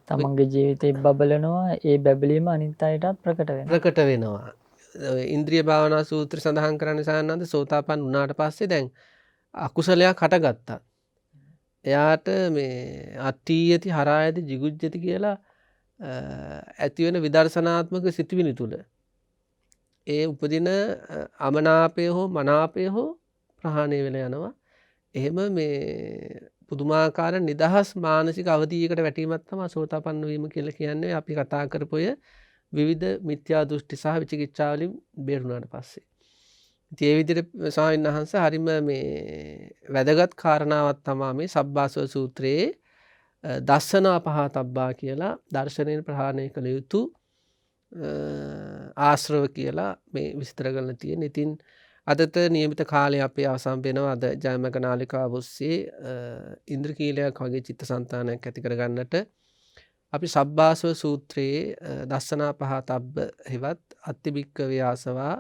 තමන්ගේ ජීවිතේ බබලනවා. ඒ බබලීම අනිත් අයටත් ප්‍රකට වෙනවා. ඉන්ද්‍රිය භාවනා සූත්‍ර සඳහන් කරන්නේ සානන්ද සෝතාපන්න වුණාට පස්සේ දැන් අකුසලයක් හටගත්තා. එයාට මේ අට්ඨීයති හරායති jigucchati කියලා ඇති වෙන විදර්ශනාත්මක සිතුවිලි තුල ඒ උපදින අමනාපය හෝ මනාපය හෝ ප්‍රහාණය වෙලා යනවා. එහෙම මේ පුදුමාකාර නිදහස් මානසික අවධියකට වැටීමක් තමයි සෝතාපන්න වීම කියලා කියන්නේ. අපි කතා කරපොය විවිධ මිත්‍යා දෘෂ්ටි සහ විචිකිච්ඡා වලින් බේරුණාට පස්සේ. ඉතින් ඒ විදිහට ස්වාමීන් වහන්සේ හරිම මේ වැදගත් කාරණාවක් තමයි මේ සබ්බාසව සූත්‍රයේ දස්සනා පහතබ්බා කියලා දර්ශනයෙන් ප්‍රහාණය කළ යුතු ආශ්‍රව කියලා මේ විස්තර කරලා තියෙන. ඉතින් අදට නියමිත කාලය අපේ අවසන් වෙනවා. අද ජයමග නාලිකාව ඔස්සේ ඉන්ද්‍රකීලයක් වගේ චිත්තසංතානයක් ඇති කරගන්නට අපි සබ්බාසව සූත්‍රයේ දස්සනා පහතබ්බ හෙවත් අත්තිබික්කවේ ආසවා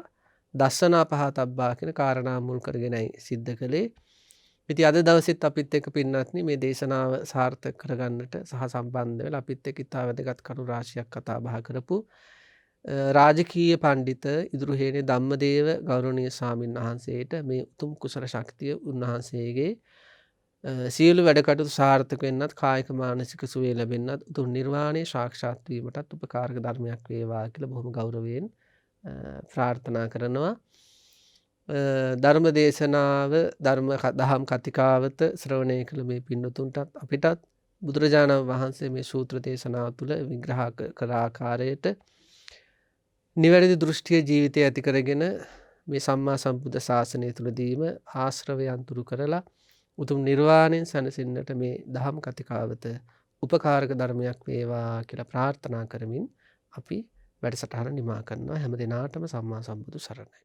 දස්සනා පහතබ්බා කියන කාරණා මුල් කරගෙනයි සිද්ධ කළේ. ඉතින් අද දවසෙත් අපිත් එක්ක පින්නත්නි මේ දේශනාව සාර්ථක කරගන්නට සහ සම්බන්ධ වෙලා අපිත් එක්ක ඉතා වැදගත් කරුණු රාශියක් කතා බහ කරපු රාජකීය පඬිත ඉදුරුහේනේ ධම්මදේව ගෞරවනීය ස්වාමීන් වහන්සේට මේ උතුම් කුසල ශක්තිය උන්වහන්සේගේ සියලු වැඩ කටයුතු සාර්ථක වෙන්නත් කායික මානසික සුවය ලැබෙන්නත් උතුම් නිර්වාණය සාක්ෂාත් වීමටත් උපකාරක ධර්මයක් වේවා කියලා බොහොම ගෞරවයෙන් ප්‍රාර්ථනා කරනවා. ධර්ම දේශනාව දහම් කතිකාවත ශ්‍රවණය කළ මේ පින්නතුන්ටත් අපිටත් බුදුරජාණන් වහන්සේ මේ සූත්‍ර දේශනාව තුළ විග්‍රහ කළ ආකාරයට නිවැරදි දෘෂ්ටිය ජීවිතය ඇති කරගෙන මේ සම්මා සම්බුද්ධ ශාසනය තුළදීම ආශ්‍රවයන් තුරු කරලා උතුම් නිර්වාණයෙන් සැනසෙන්නට මේ දහම් කතිකාවත උපකාරක ධර්මයක් වේවා කියලා ප්‍රාර්ථනා කරමින් අපි වැඩසටහන නිමා කරනවා. හැම දිනාටම සම්මා සම්බුදු සරණයි.